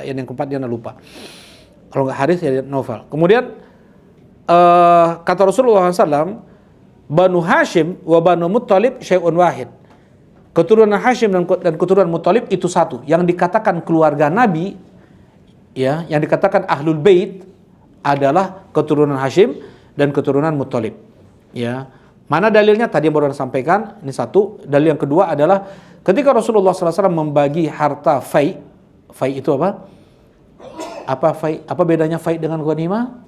Yang keempat dia lupa. Kalau nggak Harith ya Naufal. Kemudian kata Rasulullah SAW, Banu Hashim wa Banu Muttalib syai'un wahid. Keturunan Hashim dan keturunan Muttalib itu satu. Yang dikatakan keluarga Nabi, ya, yang dikatakan Ahlul Bait adalah keturunan Hashim dan keturunan Muttalib. Ya, mana dalilnya? Tadi yang baru saya sampaikan. Ini satu. Dalil yang kedua adalah ketika Rasulullah SAW membagi harta fai. Fai itu apa? Apa fai? Apa bedanya fai dengan ghanimah?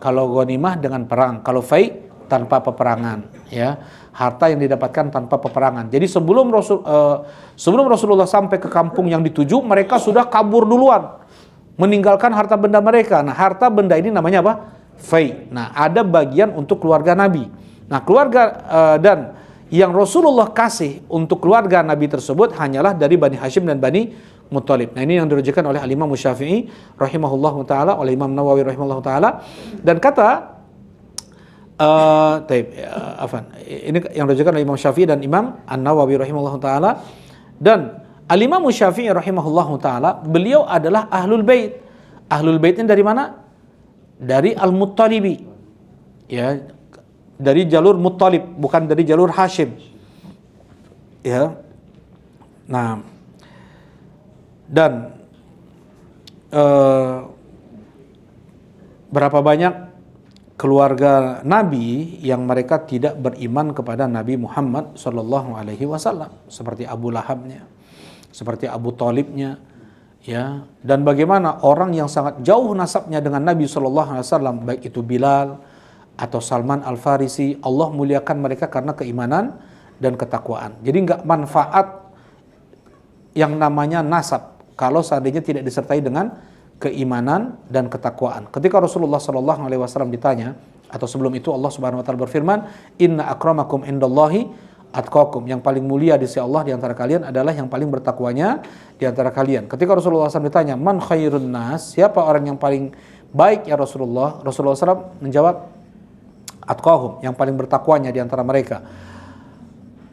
Kalau ghanimah dengan perang, kalau fai tanpa peperangan. Ya, harta yang didapatkan tanpa peperangan. Jadi sebelum Rasulullah sampai ke kampung yang dituju, mereka sudah kabur duluan, meninggalkan harta benda mereka. Nah, harta benda ini namanya apa? Fai. Nah, ada bagian untuk keluarga Nabi. Nah, keluarga dan yang Rasulullah kasih untuk keluarga Nabi tersebut hanyalah dari Bani Hashim dan Bani Muttalib. Nah, ini yang dirujukan oleh Al-Imam Syafi'i rahimahullahu taala, oleh Imam Nawawi rahimahullahu taala, dan kata ini yang dirujukan oleh Imam Syafi'i dan Imam An-Nawawi rahimahullahu taala, dan Al-Imam Syafi'i rahimahullahu taala, beliau adalah Ahlul Bait. Ahlul Bait ini dari mana? Dari Al-Muttalibi. Ya, dari jalur Muttalib, bukan dari jalur Hashim. Ya. Nah, dan berapa banyak keluarga Nabi yang mereka tidak beriman kepada Nabi Muhammad sallallahu alaihi wasallam, seperti Abu Lahabnya, seperti Abu Thalibnya, ya. Dan bagaimana orang yang sangat jauh nasabnya dengan Nabi sallallahu alaihi wasallam, baik itu Bilal atau Salman Al-Farisi, Allah muliakan mereka karena keimanan dan ketakwaan. Jadi enggak manfaat yang namanya nasab kalau seandainya tidak disertai dengan keimanan dan ketakwaan. Ketika Rasulullah sallallahu alaihi wasallam ditanya, atau sebelum itu Allah Subhanahu wa taala berfirman, "Inna akramakum indallahi atqakum." Yang paling mulia di sisi Allah di antara kalian adalah yang paling bertakwanya di antara kalian. Ketika Rasulullah SAW ditanya, "Man khairun nas?" Siapa orang yang paling baik ya Rasulullah? Rasulullah SAW menjawab, "Atqahum," yang paling bertakwanya di antara mereka.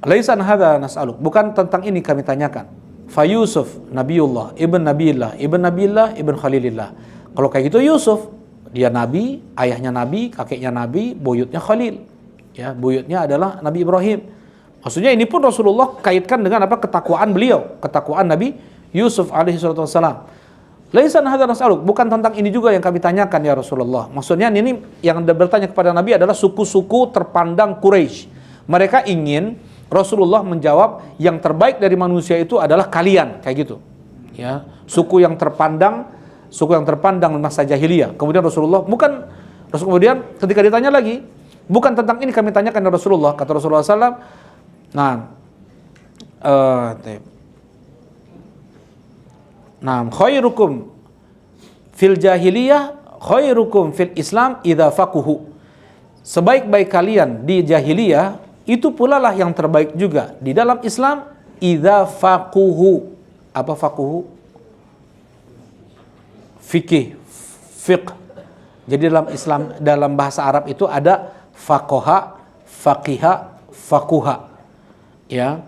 "Laisan hadza nas'aluk." Bukan tentang ini kami tanyakan. Fa Yusuf Nabiullah, ibn Nabiillah, ibn Khalilillah. Kalau kayak gitu Yusuf, dia nabi, ayahnya nabi, kakeknya nabi, buyutnya Khalil. Ya, buyutnya adalah Nabi Ibrahim. Maksudnya ini pun Rasulullah kaitkan dengan apa? Ketakwaan beliau, ketakwaan Nabi Yusuf alaihi salatu wassalam. Laisan hadza nas'aluk, bukan tentang ini juga yang kami tanyakan ya Rasulullah. Maksudnya ini yang bertanya kepada Nabi adalah suku-suku terpandang Quraisy. Mereka ingin Rasulullah menjawab yang terbaik dari manusia itu adalah kalian, kayak gitu. Ya, suku yang terpandang masa jahiliyah. Kemudian kemudian ketika ditanya lagi, bukan tentang ini kami tanyakan ya Rasulullah, kata Rasulullah SAW. Khairukum fil jahiliyah, khairukum fil Islam idza faquhu. Sebaik-baik kalian di jahiliyah, itu pula lah yang terbaik juga di dalam Islam idza faquhu. Apa faquhu? Fikih, fiqh. Jadi dalam Islam, dalam bahasa Arab itu ada faqaha, faqiha, faquha. Ya.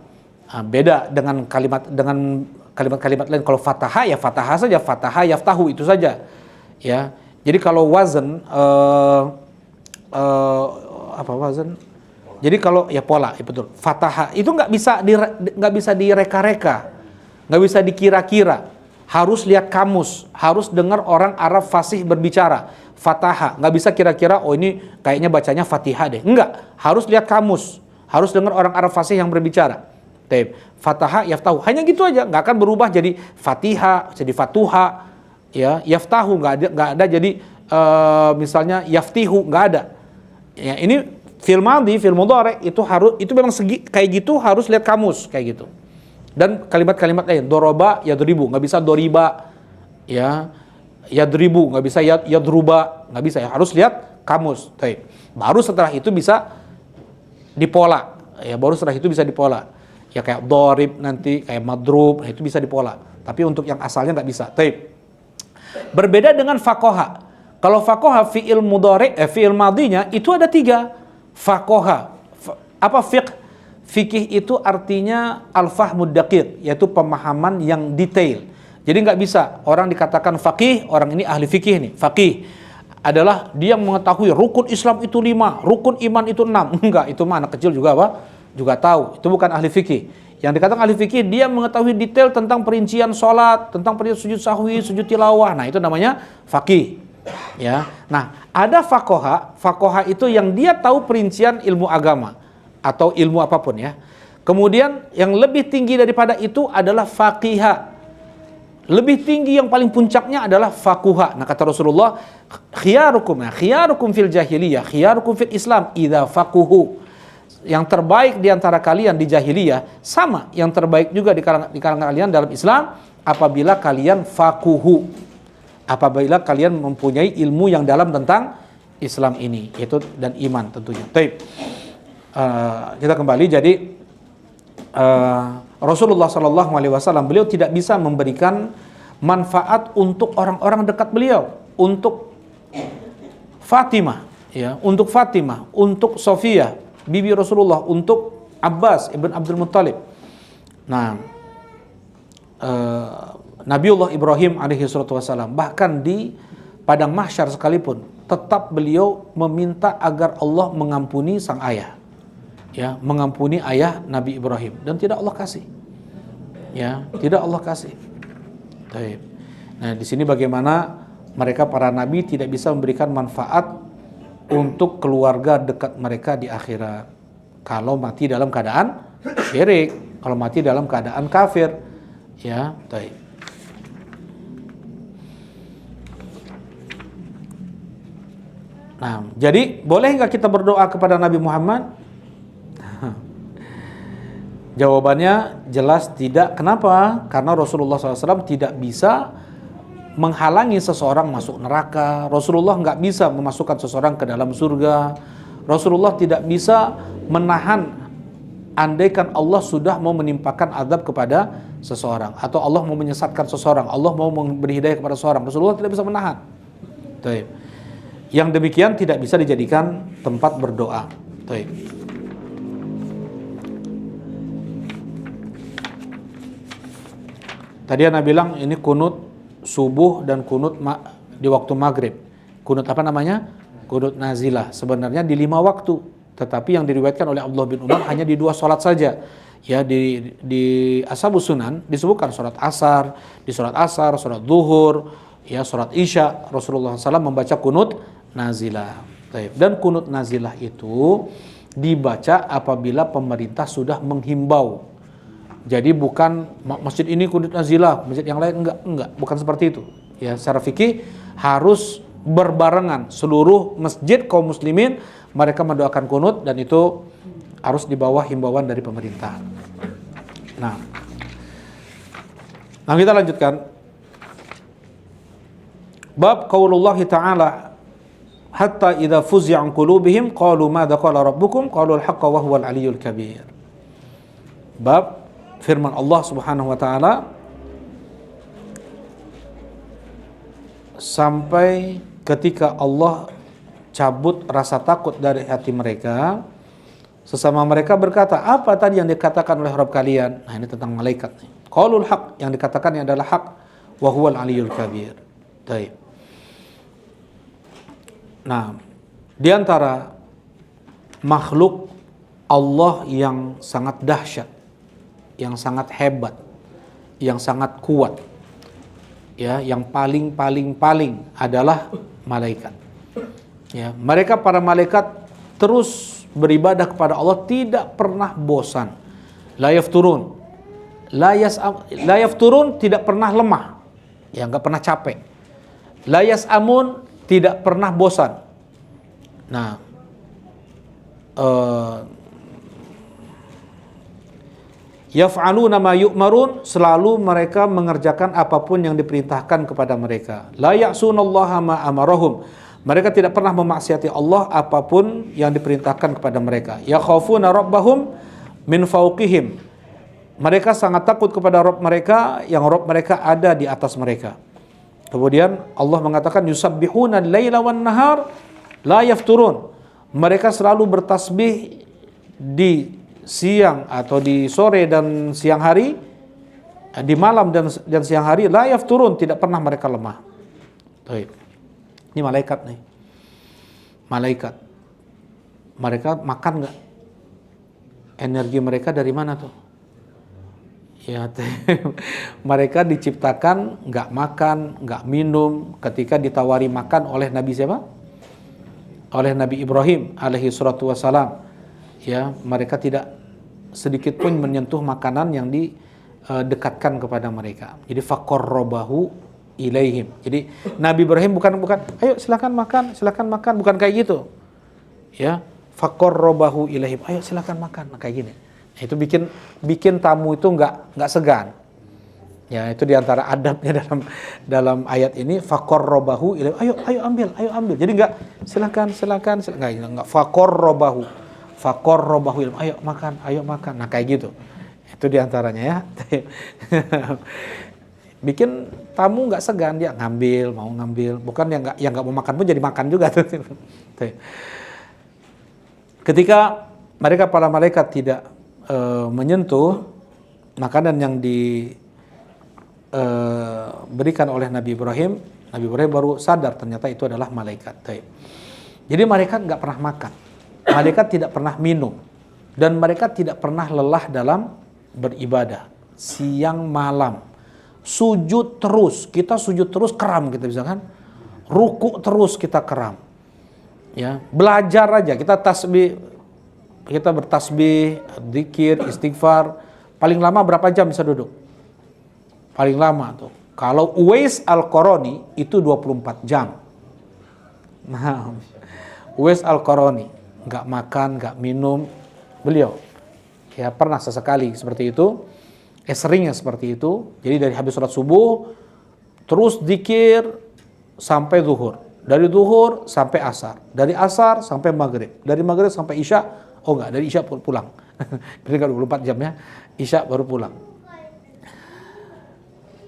Beda dengan kalimat-kalimat lain. Kalau fataha ya fataha saja, fataha yaftahu itu saja. Ya. Jadi kalau wazan apa wazan? Jadi kalau ya pola, ya betul. Fataha itu nggak bisa direka-reka, nggak bisa dikira-kira. Harus lihat kamus, harus dengar orang Arab fasih berbicara. Fataha, nggak bisa kira-kira, oh ini kayaknya bacanya Fatihah deh. Enggak, harus lihat kamus, harus dengar orang Arab fasih yang berbicara. Taib. Fataha, yaftahu, hanya gitu aja, nggak akan berubah jadi Fatihah, jadi Fatuha, ya, yaftahu nggak ada jadi misalnya yaftihu, nggak ada. Ya, ini fil madhi, fil mudhari itu memang kayak gitu, harus lihat kamus kayak gitu. Dan kalimat-kalimat lain, doroba yadribu, nggak bisa doriba, ya, yadribu nggak bisa yadruba, nggak bisa, ya harus lihat kamus. Taib. Baru setelah itu bisa dipola, ya baru setelah itu bisa dipola. Ya kayak dorib nanti, kayak madrub, nah itu bisa dipola. Tapi untuk yang asalnya nggak bisa. Taib. Berbeda dengan fakoha. Kalau fakoha fi'il mudhari, fi'il madhinya itu ada 3. Fakoha, apa fiqh? Fikih itu artinya al-fahmud daqiq, yaitu pemahaman yang detail. Jadi nggak bisa orang dikatakan faqih, orang ini ahli fikih nih. Faqih adalah dia mengetahui rukun Islam itu 5, rukun iman itu 6. Enggak, itu mah anak kecil juga juga tahu. Itu bukan ahli fikih. Yang dikatakan ahli fikih, dia mengetahui detail tentang perincian sholat, tentang perincian sujud sahwi, sujud tilawah. Nah, itu namanya faqih. Ya. Nah, ada fakoha. Fakoha itu yang dia tahu perincian ilmu agama atau ilmu apapun ya. Kemudian yang lebih tinggi daripada itu adalah faqiha. Lebih tinggi, yang paling puncaknya adalah fakuha. Nah, kata Rasulullah, khiyarukum fil jahiliyah, khiyarukum fil Islam idza faquhu. Yang terbaik di antara kalian di jahiliyah sama yang terbaik juga di kalangan kalian dalam Islam apabila kalian faquhu. Apabila kalian mempunyai ilmu yang dalam tentang Islam ini, yaitu dan iman tentunya. Baik. Kita kembali, jadi Rasulullah Shallallahu Alaihi Wasallam beliau tidak bisa memberikan manfaat untuk orang-orang dekat beliau, untuk Fatimah, ya, untuk Fatimah, untuk Sofia, bibi Rasulullah, untuk Abbas ibn Abdul Muttalib. Nah, Nabiullah Ibrahim alaihi salatu wasallam bahkan di padang mahsyar sekalipun tetap beliau meminta agar Allah mengampuni sang ayah. Ya, mengampuni ayah Nabi Ibrahim, dan tidak Allah kasih. Ya, tidak Allah kasih. Baik. Nah, di sini bagaimana mereka para nabi tidak bisa memberikan manfaat untuk keluarga dekat mereka di akhirat. Kalau mati dalam keadaan syirik, kalau mati dalam keadaan kafir. Ya, baik. Nah, jadi boleh nggak kita berdoa kepada Nabi Muhammad? Jawabannya jelas tidak. Kenapa? Karena Rasulullah SAW tidak bisa menghalangi seseorang masuk neraka. Rasulullah nggak bisa memasukkan seseorang ke dalam surga. Rasulullah tidak bisa menahan andaikan Allah sudah mau menimpakan azab kepada seseorang, atau Allah mau menyesatkan seseorang, Allah mau memberi hidayah kepada seseorang. Rasulullah tidak bisa menahan. Yang demikian tidak bisa dijadikan tempat berdoa. Tadi Anda bilang ini kunut subuh dan kunut di waktu maghrib. Kunut apa namanya? Kunut nazilah. Sebenarnya di 5 waktu. Tetapi yang diriwayatkan oleh Abdullah bin Umar hanya di 2 sholat saja. Ya, di Ashabus Sunan disebutkan sholat asar, di sholat asar, sholat zuhur, ya, sholat isya. Rasulullah SAW membaca kunut nazilah. Dan kunut nazilah itu dibaca apabila pemerintah sudah menghimbau. Jadi bukan masjid ini kunut nazilah, masjid yang lain enggak, bukan seperti itu. Ya, secara fikih harus berbarengan seluruh masjid kaum muslimin mereka mendoakan kunut, dan itu harus di bawah himbauan dari pemerintah. Nah, kita lanjutkan. Bab qaulullah ta'ala hatta idza fuzi'a an qulubihim qalu madza qala rabbukum qalu al-haqqa wa huwal aliyyul kabir. Bab firman Allah Subhanahu wa taala sampai ketika Allah cabut rasa takut dari hati mereka, sesama mereka berkata, apa tadi yang dikatakan oleh Rabb kalian? Nah, ini tentang malaikat nih. Qaulul haq, yang dikatakan yang adalah hak, wa huwal aliyyul kabir. Baik. Nah, di antara makhluk Allah yang sangat dahsyat, yang sangat hebat, yang sangat kuat. Ya, yang paling adalah malaikat. Ya, mereka para malaikat terus beribadah kepada Allah, tidak pernah bosan. La yafturun. La yafturun, tidak pernah lemah. Ya, enggak pernah capek. La yas'amun, tidak pernah bosan. Nah, yaf'aluna ma yu'marun, selalu mereka mengerjakan apapun yang diperintahkan kepada mereka. La ya'sunallaha ma amarahum, mereka tidak pernah memaksiati Allah apapun yang diperintahkan kepada mereka. Yakhafuna rabbahum min fawqihim, mereka sangat takut kepada Rabb mereka, yang Rabb mereka ada di atas mereka. Kemudian Allah mengatakan yusabbihuna al-laila wan nahar la yafturun, mereka selalu bertasbih di siang atau di sore dan siang hari, di malam dan siang hari, la yafturun, tidak pernah mereka lemah. Baik. Ini malaikat nih. Malaikat. Mereka makan enggak? Energi mereka dari mana tuh? Ya, mereka diciptakan enggak makan, enggak minum. Ketika ditawari makan oleh Nabi siapa? Oleh Nabi Ibrahim alaihi salatu wassalam. Ya, mereka tidak sedikit pun menyentuh makanan yang didekatkan kepada mereka. Jadi faqarrabahu ilaihim. Jadi Nabi Ibrahim bukan ayo silakan makan, bukan kayak gitu. Ya, faqarrabahu ilaihim. Ayo silakan makan, nah, kayak gini. Itu bikin tamu itu enggak segan. Ya, itu diantara adabnya dalam ayat ini, faqarrabahu ilaihim. Ayo ambil. Jadi enggak silakan, enggak faqarrabahu ilaihim. Ayo makan. Nah, kayak gitu. Itu diantaranya ya. Bikin tamu nggak segan, dia mau ngambil, bukan yang nggak mau makan pun jadi makan juga. Ketika mereka para malaikat tidak menyentuh makanan yang diberikan oleh Nabi Ibrahim baru sadar ternyata itu adalah malaikat. Jadi malaikat nggak pernah makan, malaikat tidak pernah minum, dan mereka tidak pernah lelah dalam beribadah siang malam. Sujud terus, kita sujud terus keram, kita bisa kan? Ruku terus kita keram. Ya, belajar aja, kita bertasbih, zikir, istighfar. Paling lama berapa jam bisa duduk? Paling lama tuh. Kalau Uwais Al-Qarani itu 24 jam. Nah, Uwais Al-Qarani enggak makan, enggak minum. Beliau ya pernah sesekali seperti itu. Seringnya seperti itu. Jadi dari habis sholat subuh terus zikir sampai zuhur, dari zuhur sampai asar, dari asar sampai maghrib, dari maghrib sampai isya. Oh enggak, dari isya pulang. Berarti kan 24 jam ya. Isya baru pulang.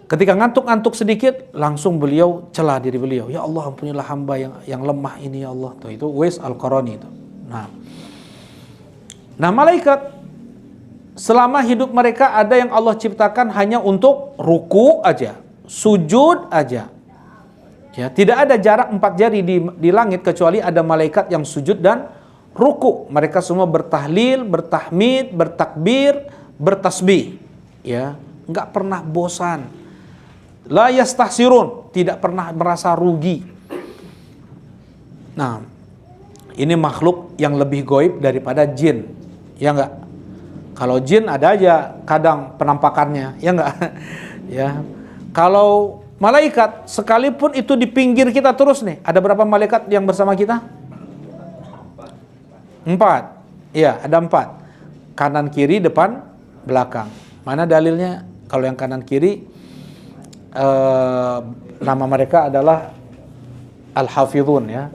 Ketika ngantuk-ngantuk sedikit, langsung beliau celah diri beliau. Ya Allah, ampunilah hamba yang lemah ini ya Allah. Tuh, itu Uwais Al-Qarani itu. Nah, malaikat selama hidup mereka ada yang Allah ciptakan hanya untuk ruku aja, sujud aja. Ya, tidak ada jarak 4 jari di langit kecuali ada malaikat yang sujud dan ruku. Mereka semua bertahlil, bertahmid, bertakbir, bertasbih. Ya, enggak pernah bosan. La yastahsirun, tidak pernah merasa rugi. Nah, ini makhluk yang lebih gaib daripada jin. Ya enggak? Kalau jin ada aja kadang penampakannya, ya enggak? Ya. Kalau malaikat sekalipun itu di pinggir kita terus nih, ada berapa malaikat yang bersama kita? 4. Iya, ada 4. Kanan, kiri, depan, belakang. Mana dalilnya? Kalau yang kanan kiri nama mereka adalah Al-Hafidhun ya.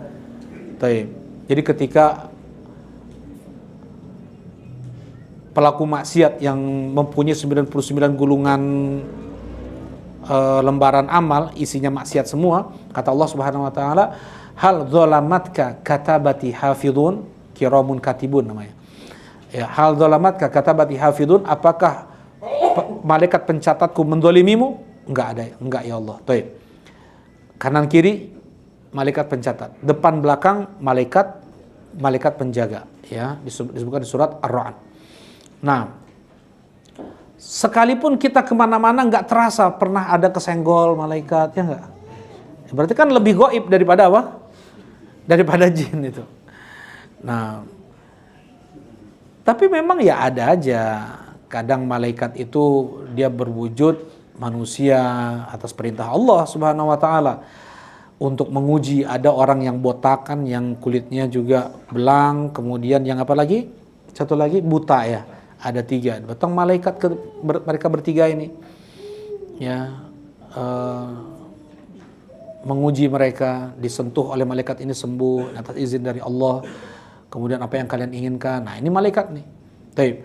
Jadi ketika pelaku maksiat yang mempunyai 99 gulungan lembaran amal, isinya maksiat semua, kata Allah Subhanahu wa taala, hal dzalamatka katabati hafidun kiramun katibun namanya. Ya, hal dzalamatka katabati hafidun, apakah malaikat pencatatku mendolimimu? Enggak ya Allah. Baik. Kanan kiri malaikat pencatat, depan belakang malaikat penjaga. Ya, disebutkan di surat Ar-Ra'd. Nah, sekalipun kita kemana-mana nggak terasa pernah ada kesenggol malaikat, ya nggak? Berarti kan lebih gaib daripada apa? Daripada jin itu. Nah, tapi memang ya ada aja. Kadang malaikat itu dia berwujud manusia atas perintah Allah Subhanahu wa taala. Untuk menguji, ada orang yang botakan, yang kulitnya juga belang, kemudian yang apa lagi? Satu lagi buta ya. Ada 3. Datang malaikat mereka bertiga ini, ya, menguji mereka, disentuh oleh malaikat ini sembuh atas izin dari Allah. Kemudian apa yang kalian inginkan? Nah, ini malaikat nih. Baik.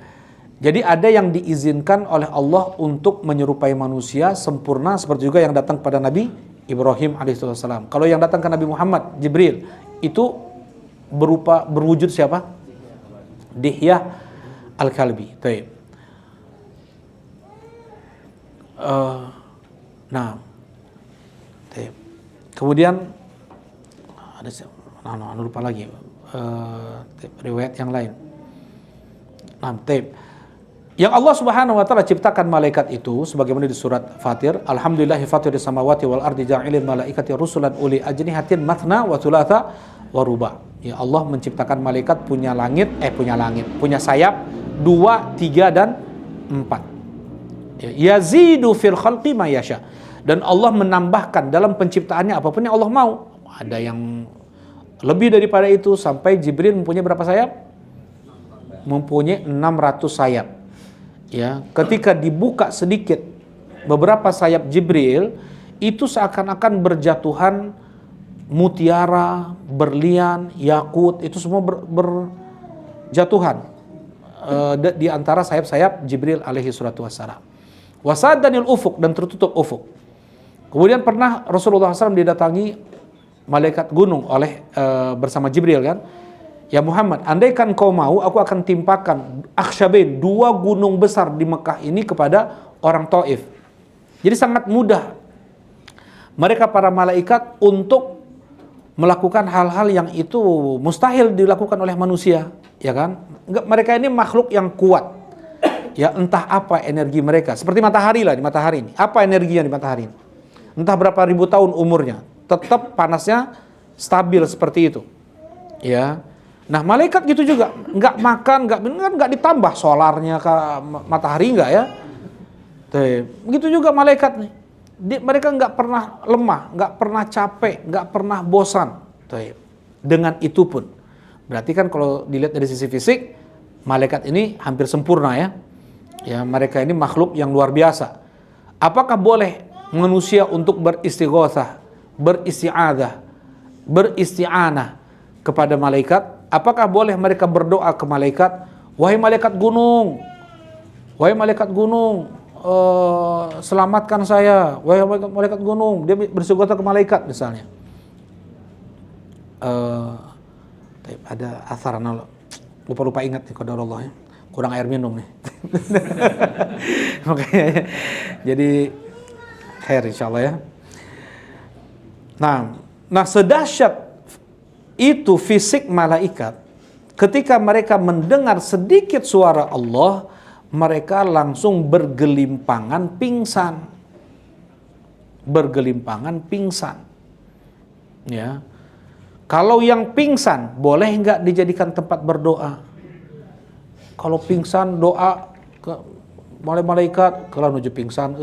Jadi ada yang diizinkan oleh Allah untuk menyerupai manusia sempurna, seperti juga yang datang pada Nabi Ibrahim alaihissalam. Kalau yang datang ke Nabi Muhammad, Jibril, itu berwujud siapa? Dihyah Al-Kalbi. Baik. Nah, baik. Kemudian ada lupa lagi riwayat yang lain. Nah, baik. Yang Allah Subhanahu wa taala ciptakan malaikat itu sebagaimana di surat Fatir, alhamdulillahi fatiris samawati wal ardi ja'ilil malaikati rusulan uli ajnihatin mathna wa thulatha wa ruba. Ya, Allah menciptakan malaikat punya sayap 2, 3 dan 4. Ya, yazidu fil khalqi ma yasha. Dan Allah menambahkan dalam penciptaannya apapun yang Allah mau. Ada yang lebih daripada itu, sampai Jibril mempunyai berapa sayap? Mempunyai 600 sayap. Ya, ketika dibuka sedikit beberapa sayap Jibril, itu seakan-akan berjatuhan mutiara, berlian, yakut, itu semua berjatuhan di antara sayap-sayap Jibril alaihi salatu wassalam. Wasadanil ufuk, dan tertutup ufuk. Kemudian pernah Rasulullah SAW didatangi malaikat gunung bersama Jibril kan. Ya Muhammad, andaikan kau mau, aku akan timpakan Akhsyabain, 2 gunung besar di Mekah ini kepada orang Taif. Jadi sangat mudah mereka para malaikat untuk melakukan hal-hal yang itu mustahil dilakukan oleh manusia, ya kan? Mereka ini makhluk yang kuat. Ya, entah apa energi mereka, seperti matahari lah, di matahari ini. Apa energinya di matahari ini? Entah berapa ribu tahun umurnya, tetap panasnya stabil seperti itu. Ya. Nah, malaikat gitu juga, nggak makan, nggak ditambah solarnya ke matahari, nggak ya. Begitu juga malaikat nih, mereka nggak pernah lemah, nggak pernah capek, nggak pernah bosan. Dengan itu pun, berarti kan kalau dilihat dari sisi fisik, malaikat ini hampir sempurna ya. Ya, mereka ini makhluk yang luar biasa. Apakah boleh manusia untuk beristighotsah, beristi'adzah, beristi'anah kepada malaikat? Apakah boleh mereka berdoa ke malaikat, wahai malaikat gunung, selamatkan saya, wahai malaikat gunung? Dia beristighotsah ke malaikat misalnya. Ada asar, lupa ingat nih, qadarullah ya, kurang air minum nih. Makanya jadi khair insyaallah ya. Nah sedahsyat itu fisik malaikat, ketika mereka mendengar sedikit suara Allah, mereka langsung bergelimpangan pingsan. Ya. Kalau yang pingsan boleh nggak dijadikan tempat berdoa? Kalau pingsan doa ke malaikat, kalau nuju pingsan,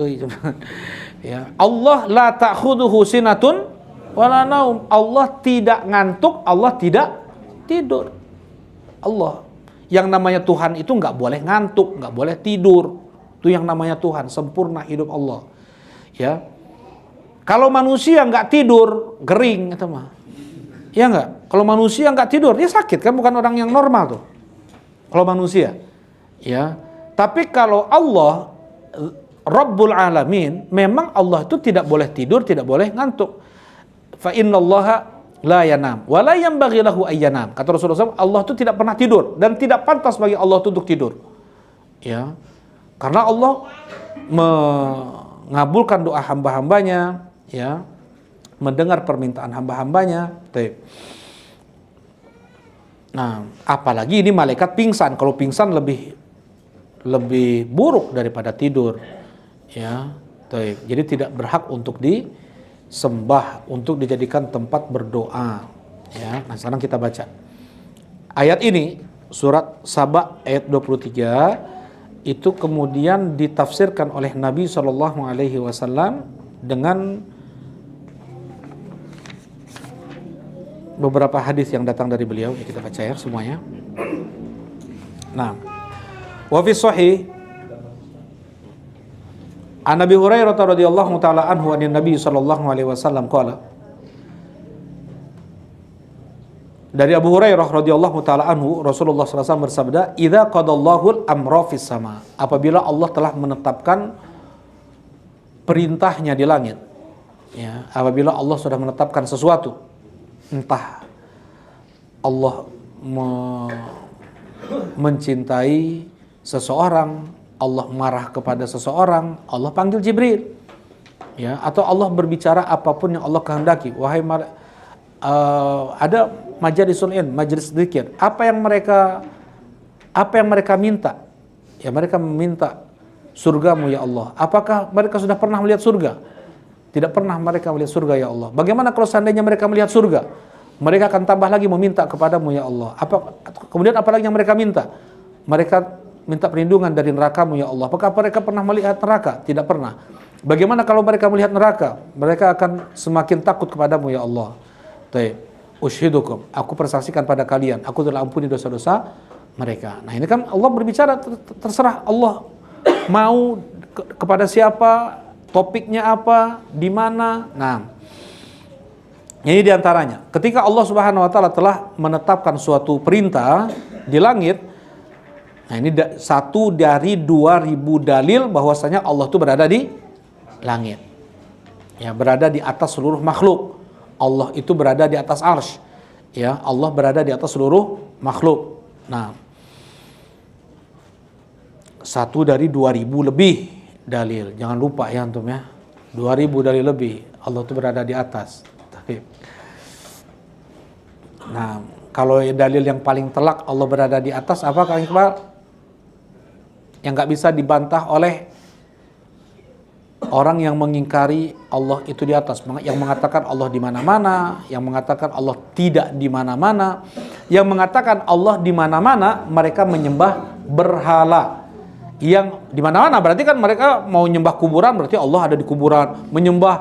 ya. Allah la ta'khudhuhu sinatun wala naum. Allah tidak ngantuk, Allah tidak tidur. Allah, yang namanya Tuhan itu nggak boleh ngantuk, nggak boleh tidur. Itu yang namanya Tuhan, sempurna hidup Allah. Ya, kalau manusia nggak tidur, gering itu mah. Ya nggak? Kalau manusia nggak tidur, dia sakit kan, bukan orang yang normal tuh. Kalau manusia, ya. Tapi kalau Allah, Rabbul Alamin, memang Allah itu tidak boleh tidur, tidak boleh ngantuk. Fa innallaha la yanam wa la yanbaghi lahu ayyanam. Kata Rasulullah SAW, Allah itu tidak pernah tidur dan tidak pantas bagi Allah untuk tidur. Ya. Karena Allah mengabulkan doa hamba-hambanya, ya. Mendengar permintaan hamba-hambanya. Nah, apalagi ini malaikat pingsan. Kalau pingsan lebih buruk daripada tidur. Ya, jadi tidak berhak untuk disembah, untuk dijadikan tempat berdoa. Ya, nah sekarang kita baca ayat ini, surat Saba ayat 23, itu kemudian ditafsirkan oleh Nabi SAW dengan beberapa hadis yang datang dari beliau. Ya, kita baca ya semuanya. Nah, wa fi sahih an Abi Hurairah radhiyallahu taala anhu an Nabi sallallahu alaihi wasallam qala, dari Abu Hurairah radhiyallahu taala anhu, Rasulullah SAW bersabda, "Idza qadallahu al-amra fis sama." Apabila Allah telah menetapkan perintahnya di langit. Ya, apabila Allah sudah menetapkan sesuatu, entah Allah mencintai seseorang, Allah marah kepada seseorang, Allah panggil Jibril. Ya, atau Allah berbicara apapun yang Allah kehendaki. Wahai ada majlisul ilm, majlis zikir. Apa yang mereka minta? Ya, mereka meminta surgamu ya Allah. Apakah mereka sudah pernah melihat surga? Tidak pernah mereka melihat surga ya Allah. Bagaimana kalau seandainya mereka melihat surga? Mereka akan tambah lagi meminta kepadamu ya Allah. Kemudian apalagi yang mereka minta? Mereka minta perlindungan dari neraka-Mu ya Allah. Apakah mereka pernah melihat neraka? Tidak pernah. Bagaimana kalau mereka melihat neraka? Mereka akan semakin takut kepadamu ya Allah. Ushidukum, aku persaksikan pada kalian, aku telah ampuni dosa-dosa mereka. Nah, ini kan Allah berbicara, terserah Allah mau kepada siapa, topiknya apa, di mana. Nah, ini diantaranya. Ketika Allah Subhanahu Wa Taala telah menetapkan suatu perintah di langit, nah ini satu dari 2000 dalil bahwasanya Allah itu berada di langit. Ya, berada di atas seluruh makhluk. Allah itu berada di atas arsy. Ya, Allah berada di atas seluruh makhluk. Nah, satu dari 2000 lebih dalil. Jangan lupa ya antum ya. 2000 dalil lebih. Allah itu berada di atas. Nah, kalau dalil yang paling telak Allah berada di atas apa Kang Iqbal? Yang nggak bisa dibantah oleh orang yang mengingkari Allah itu di atas, yang mengatakan Allah di mana-mana, yang mengatakan Allah tidak di mana-mana, yang mengatakan Allah di mana-mana, mereka menyembah berhala. Yang di mana-mana berarti kan mereka mau nyembah kuburan, berarti Allah ada di kuburan. Menyembah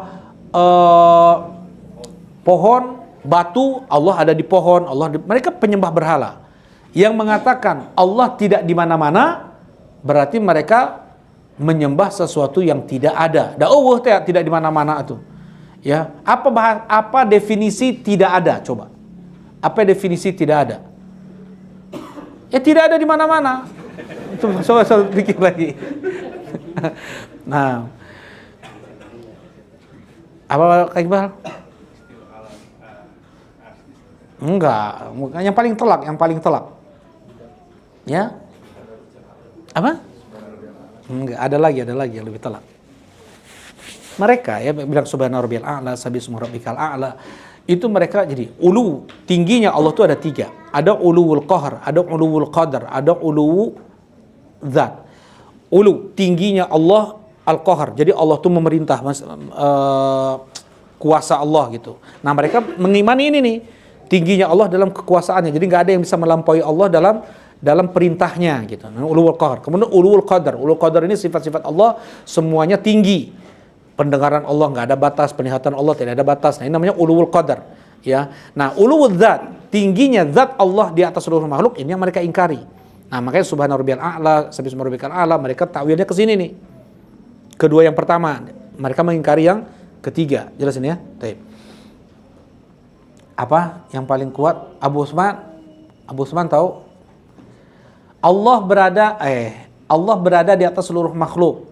pohon, batu, Allah ada di pohon. Mereka penyembah berhala. Yang mengatakan Allah tidak di mana-mana, berarti mereka menyembah sesuatu yang tidak ada. Dakwah tidak di mana-mana itu. Ya, apa definisi tidak ada? Coba. Apa definisi tidak ada? Ya tidak ada di mana-mana. Itu coba pikir lagi. Nah, apa Kak Iqbal? Enggak, yang paling telak. Ya? Apa? Enggak, ada lagi yang lebih telak. Mereka ya bilang subhana rabbiyal a'la, sabbihisma rabbikal a'la. Itu mereka jadi ulu, tingginya Allah itu ada 3. Ada uluwul qahr, ada uluwul qadar, ada uluwu zat. Ulu, tingginya Allah al-qahr. Jadi Allah itu memerintah, kuasa Allah gitu. Nah, mereka mengimani ini nih, tingginya Allah dalam kekuasaannya. Jadi enggak ada yang bisa melampaui Allah dalam perintahnya gitu. Ulul qahr. Kemudian ulul qadar. Ulul qadar ini sifat-sifat Allah semuanya tinggi. Pendengaran Allah enggak ada batas, penglihatan Allah tidak ada batas. Nah, ini namanya ulul qadar, ya. Nah, ulul zat, tingginya zat Allah di atas seluruh makhluk, ini yang mereka ingkari. Nah, makanya subhana rabbiyal a'la, sabbihisma rabbikal a'la, mereka takwilnya ke sini nih. Kedua yang pertama, mereka mengingkari yang ketiga. Jelasin ya? Baik. Apa yang paling kuat? Abu Usman tahu? Allah berada di atas seluruh makhluk.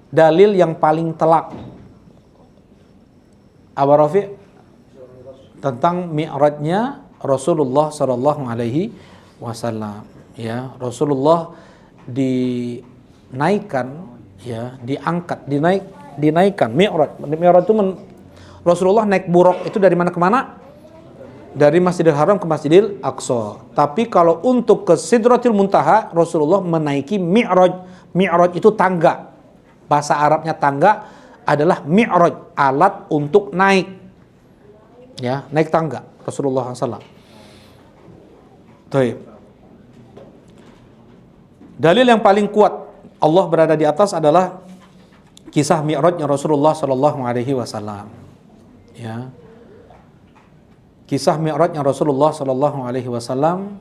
Dalil yang paling telak. Abu Rafi tentang mi'rajnya Rasulullah sallallahu alaihi wasallam. Ya, Rasulullah dinaikkan, ya, diangkat, dinaikkan mi'raj. Mi'raj itu Rasulullah naik buraq itu dari mana ke mana? dari Masjidil Haram ke Masjidil Aqsa. Tapi kalau untuk ke Sidratul Muntaha, Rasulullah menaiki Mi'raj. Mi'raj itu tangga. Bahasa Arabnya tangga adalah Mi'raj, alat untuk naik. Ya, naik tangga Rasulullah SAW. Baik. Dalil yang paling kuat Allah berada di atas adalah kisah Mi'rajnya Rasulullah sallallahu alaihi wasallam. Ya. Kisah Mi'rajnya Rasulullah sallallahu alaihi wasallam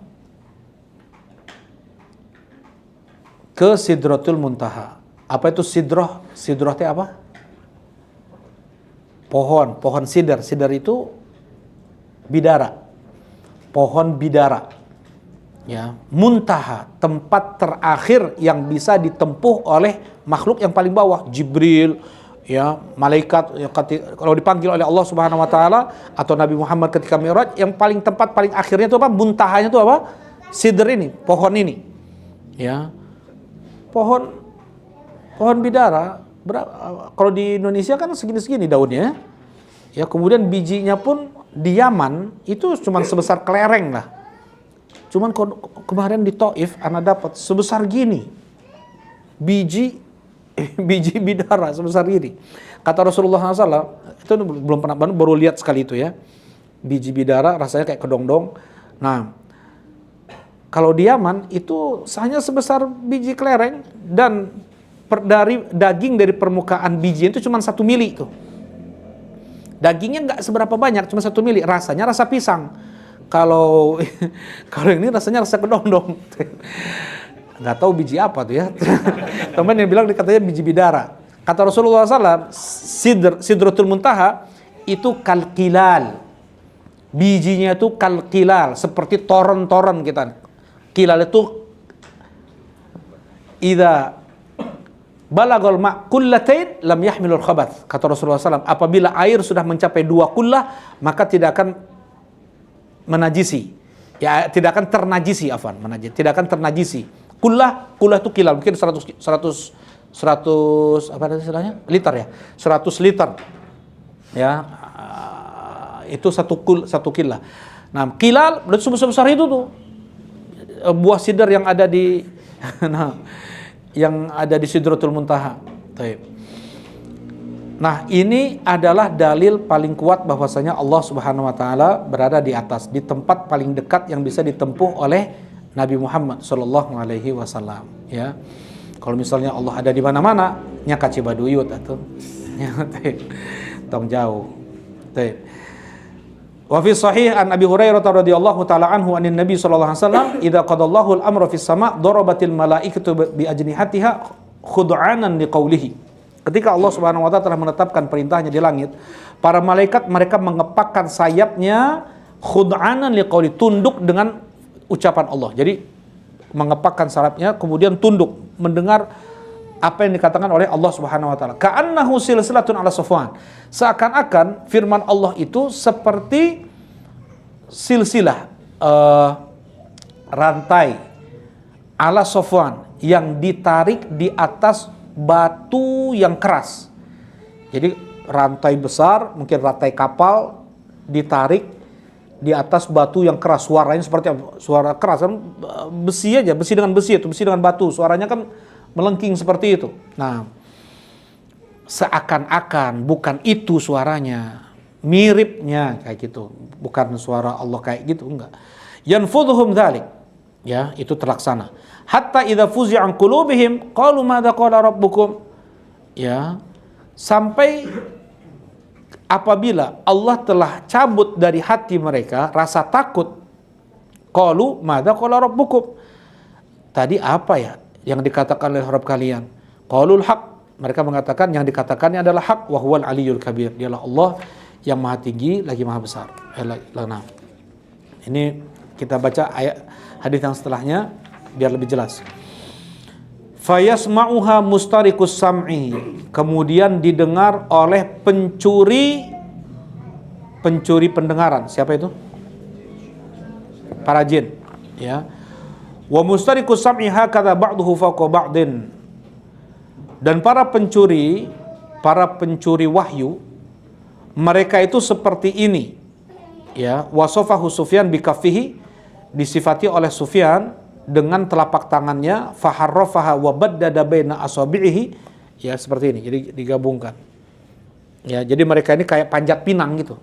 ke Sidratul Muntaha. Apa itu sidrah? Sidrah itu apa? Pohon sidar. Sidar itu bidara. Pohon bidara. Ya, muntaha, tempat terakhir yang bisa ditempuh oleh makhluk yang paling bawah, Jibril, ya, malaikat ya, kalau dipanggil oleh Allah Subhanahu wa taala atau Nabi Muhammad ketika Mi'raj, yang paling tempat paling akhirnya itu apa? Muntahanya itu apa? Sidr ini, pohon ini. Ya. Pohon bidara, kalau di Indonesia kan segini-segini daunnya. Ya, kemudian bijinya pun di Yaman itu cuma sebesar kelereng lah. Cuman kemarin di Taif anak dapat sebesar gini. Biji bidara sebesar ini. Kata Rasulullah SAW, itu belum pernah, baru lihat sekali itu ya. Biji bidara rasanya kayak kedongdong. Nah, kalau di Yaman itu hanya sebesar biji kelereng dan dari daging dari permukaan biji itu cuma 1 mili tuh. Dagingnya nggak seberapa banyak, cuma 1 mili. Rasanya rasa pisang. Kalau ini rasanya rasa kedondong. Nggak tahu biji apa tuh ya. Teman yang bilang katanya biji bidara. Kata Rasulullah SAW, Sidratul Muntaha itu kalkilal. Bijinya itu kalkilal, seperti toron-toron kita. Kilal itu idza balagul ma' kullatain lam yahmilul khabath. Kata Rasulullah SAW, apabila air sudah mencapai 2 kullah, maka tidak akan menajisi. Ya, tidak akan ternajisi, tidak akan ternajisi. Kullah itu kilal, mungkin 100 apa istilahnya? Liter ya. 100 liter. Ya. Itu satu killah. Nah, kilal berarti sebesar itu tuh. Buah sidar yang ada di yang ada di Sidratul Muntaha. Baik. Nah, ini adalah dalil paling kuat bahwasanya Allah Subhanahu wa taala berada di atas, di tempat paling dekat yang bisa ditempuh oleh Nabi Muhammad sallallahu alaihi wasallam, ya. Kalau misalnya Allah ada di mana-mana, nya ka Cibaduyut atuh. Tong jauh. Baik. Wa fi sahih an Abi Hurairah radhiyallahu taala anhu anin Nabi sallallahu alaihi wasallam, "Idza qadallahu al-amra fis sama' darabatil malaikatu bi ajnihatiha khud'anan liqaulihi." Ketika Allah Subhanahu wa taala telah menetapkan perintahnya di langit, para malaikat mereka mengepakkan sayapnya khud'anan liqauli, tunduk dengan ucapan Allah. Jadi mengepakkan sayapnya kemudian tunduk mendengar apa yang dikatakan oleh Allah Subhanahu wa taala. Ka'annahu silsilatun ala Safwan. Seakan-akan firman Allah itu seperti silsilah rantai ala Safwan yang ditarik di atas batu yang keras. Jadi rantai besar, mungkin rantai kapal ditarik di atas batu yang keras. Suaranya seperti apa? Suara keras kan, besi aja, besi dengan besi itu, besi dengan batu. Suaranya kan melengking seperti itu. Nah, seakan-akan bukan itu suaranya, miripnya kayak gitu. Bukan suara Allah kayak gitu, enggak. Yanfudhuhum dzalik. Ya, itu terlaksana. Hatta idza fuzi'a an qulubihim qalu madza qala rabbukum. Ya, sampai apabila Allah telah cabut dari hati mereka rasa takut, qalu madza qala rabbukum. Tadi apa ya yang dikatakan oleh Rabb kalian? Qalul haq. Mereka mengatakan yang dikatakannya adalah hak, wa huwal aliyyul kabir. Dialah Allah yang maha tinggi lagi maha besar. Nah, ini kita baca ayat hadis yang setelahnya biar lebih jelas. Fayasma'uha mustarikus sam'i. Kemudian didengar oleh pencuri pendengaran. Siapa itu? Para jin, ya. Wa mustarikus sam'i hakadha ba'duhu fawqa ba'din. Dan para pencuri wahyu, mereka itu seperti ini. Ya, wasofahu Sufyan bikafihi, disifati oleh Sufyan dengan telapak tangannya, faharrafaha wa baddada baina asabi'ihi, ya seperti ini. Jadi digabungkan. Ya, jadi mereka ini kayak panjat pinang gitu.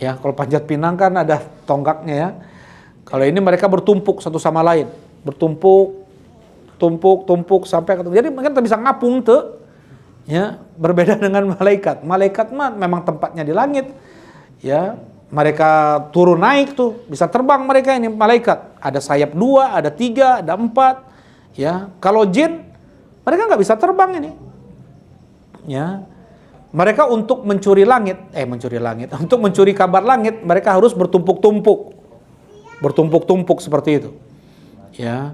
Ya, kalau panjat pinang kan ada tonggaknya ya. Kalau ini mereka bertumpuk satu sama lain, tumpuk sampai ketemu. Jadi mereka bisa ngapung tuh. Ya, berbeda dengan malaikat. Malaikat mah memang tempatnya di langit. Ya, mereka turun naik tuh, bisa terbang mereka ini malaikat. Ada sayap 2, ada 3, ada 4. Ya, kalau jin mereka nggak bisa terbang ini. Ya, mereka untuk mencuri langit, untuk mencuri kabar langit, mereka harus bertumpuk-tumpuk seperti itu. Ya,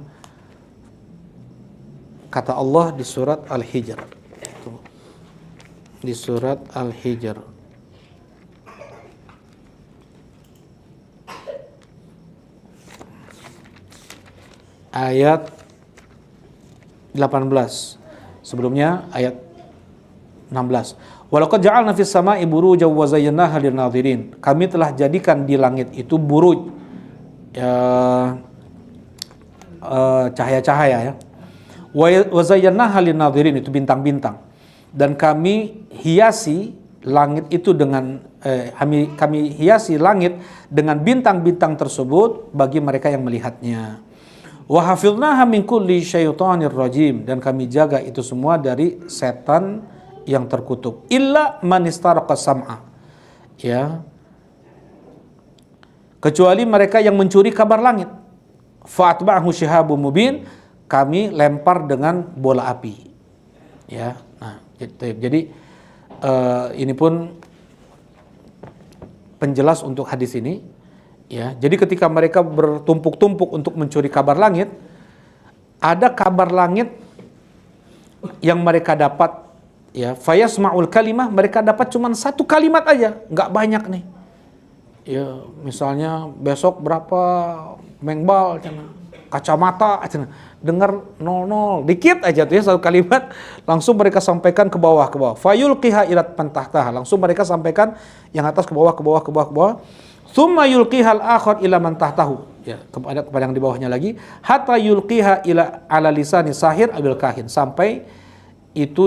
kata Allah di surat Al-Hijr. Di surat Al-Hijr. Ayat 18. Sebelumnya ayat 16. Walaqad ja'alna fis sama'i burujan wa zayyanaha lin-nadhirin. Kami telah jadikan di langit itu buruj, cahaya-cahaya ya. Wa zayyanaha lin-nadhirin, itu bintang-bintang. Dan kami hiasi langit itu dengan kami hiasi langit dengan bintang-bintang tersebut bagi mereka yang melihatnya. Wa hafidnaha min kulli syaithanir rajim, dan kami jaga itu semua dari setan yang terkutuk. Illa man istaraqa sam'a, ya, kecuali mereka yang mencuri kabar langit. Fa'atba'ahu shihabun mubin, kami lempar dengan bola api. Ya, nah, jadi ini pun penjelas untuk hadis ini. Ya, jadi ketika mereka bertumpuk-tumpuk untuk mencuri kabar langit, ada kabar langit yang mereka dapat, ya, fayasma'ul kalimah, mereka dapat cuma satu kalimat aja, nggak banyak nih. Ya, misalnya besok berapa mengbal, kacamata, dengar 00, dikit aja tuh ya, satu kalimat, langsung mereka sampaikan ke bawah. Fayulqiha ila man tahtaha, langsung mereka sampaikan yang atas ke bawah. Tsumma yulqihal akhar ila man tahtahu, ya, kepada yang di bawahnya lagi, hatta yulqiha ila ala lisani sahir abil kahin, sampai itu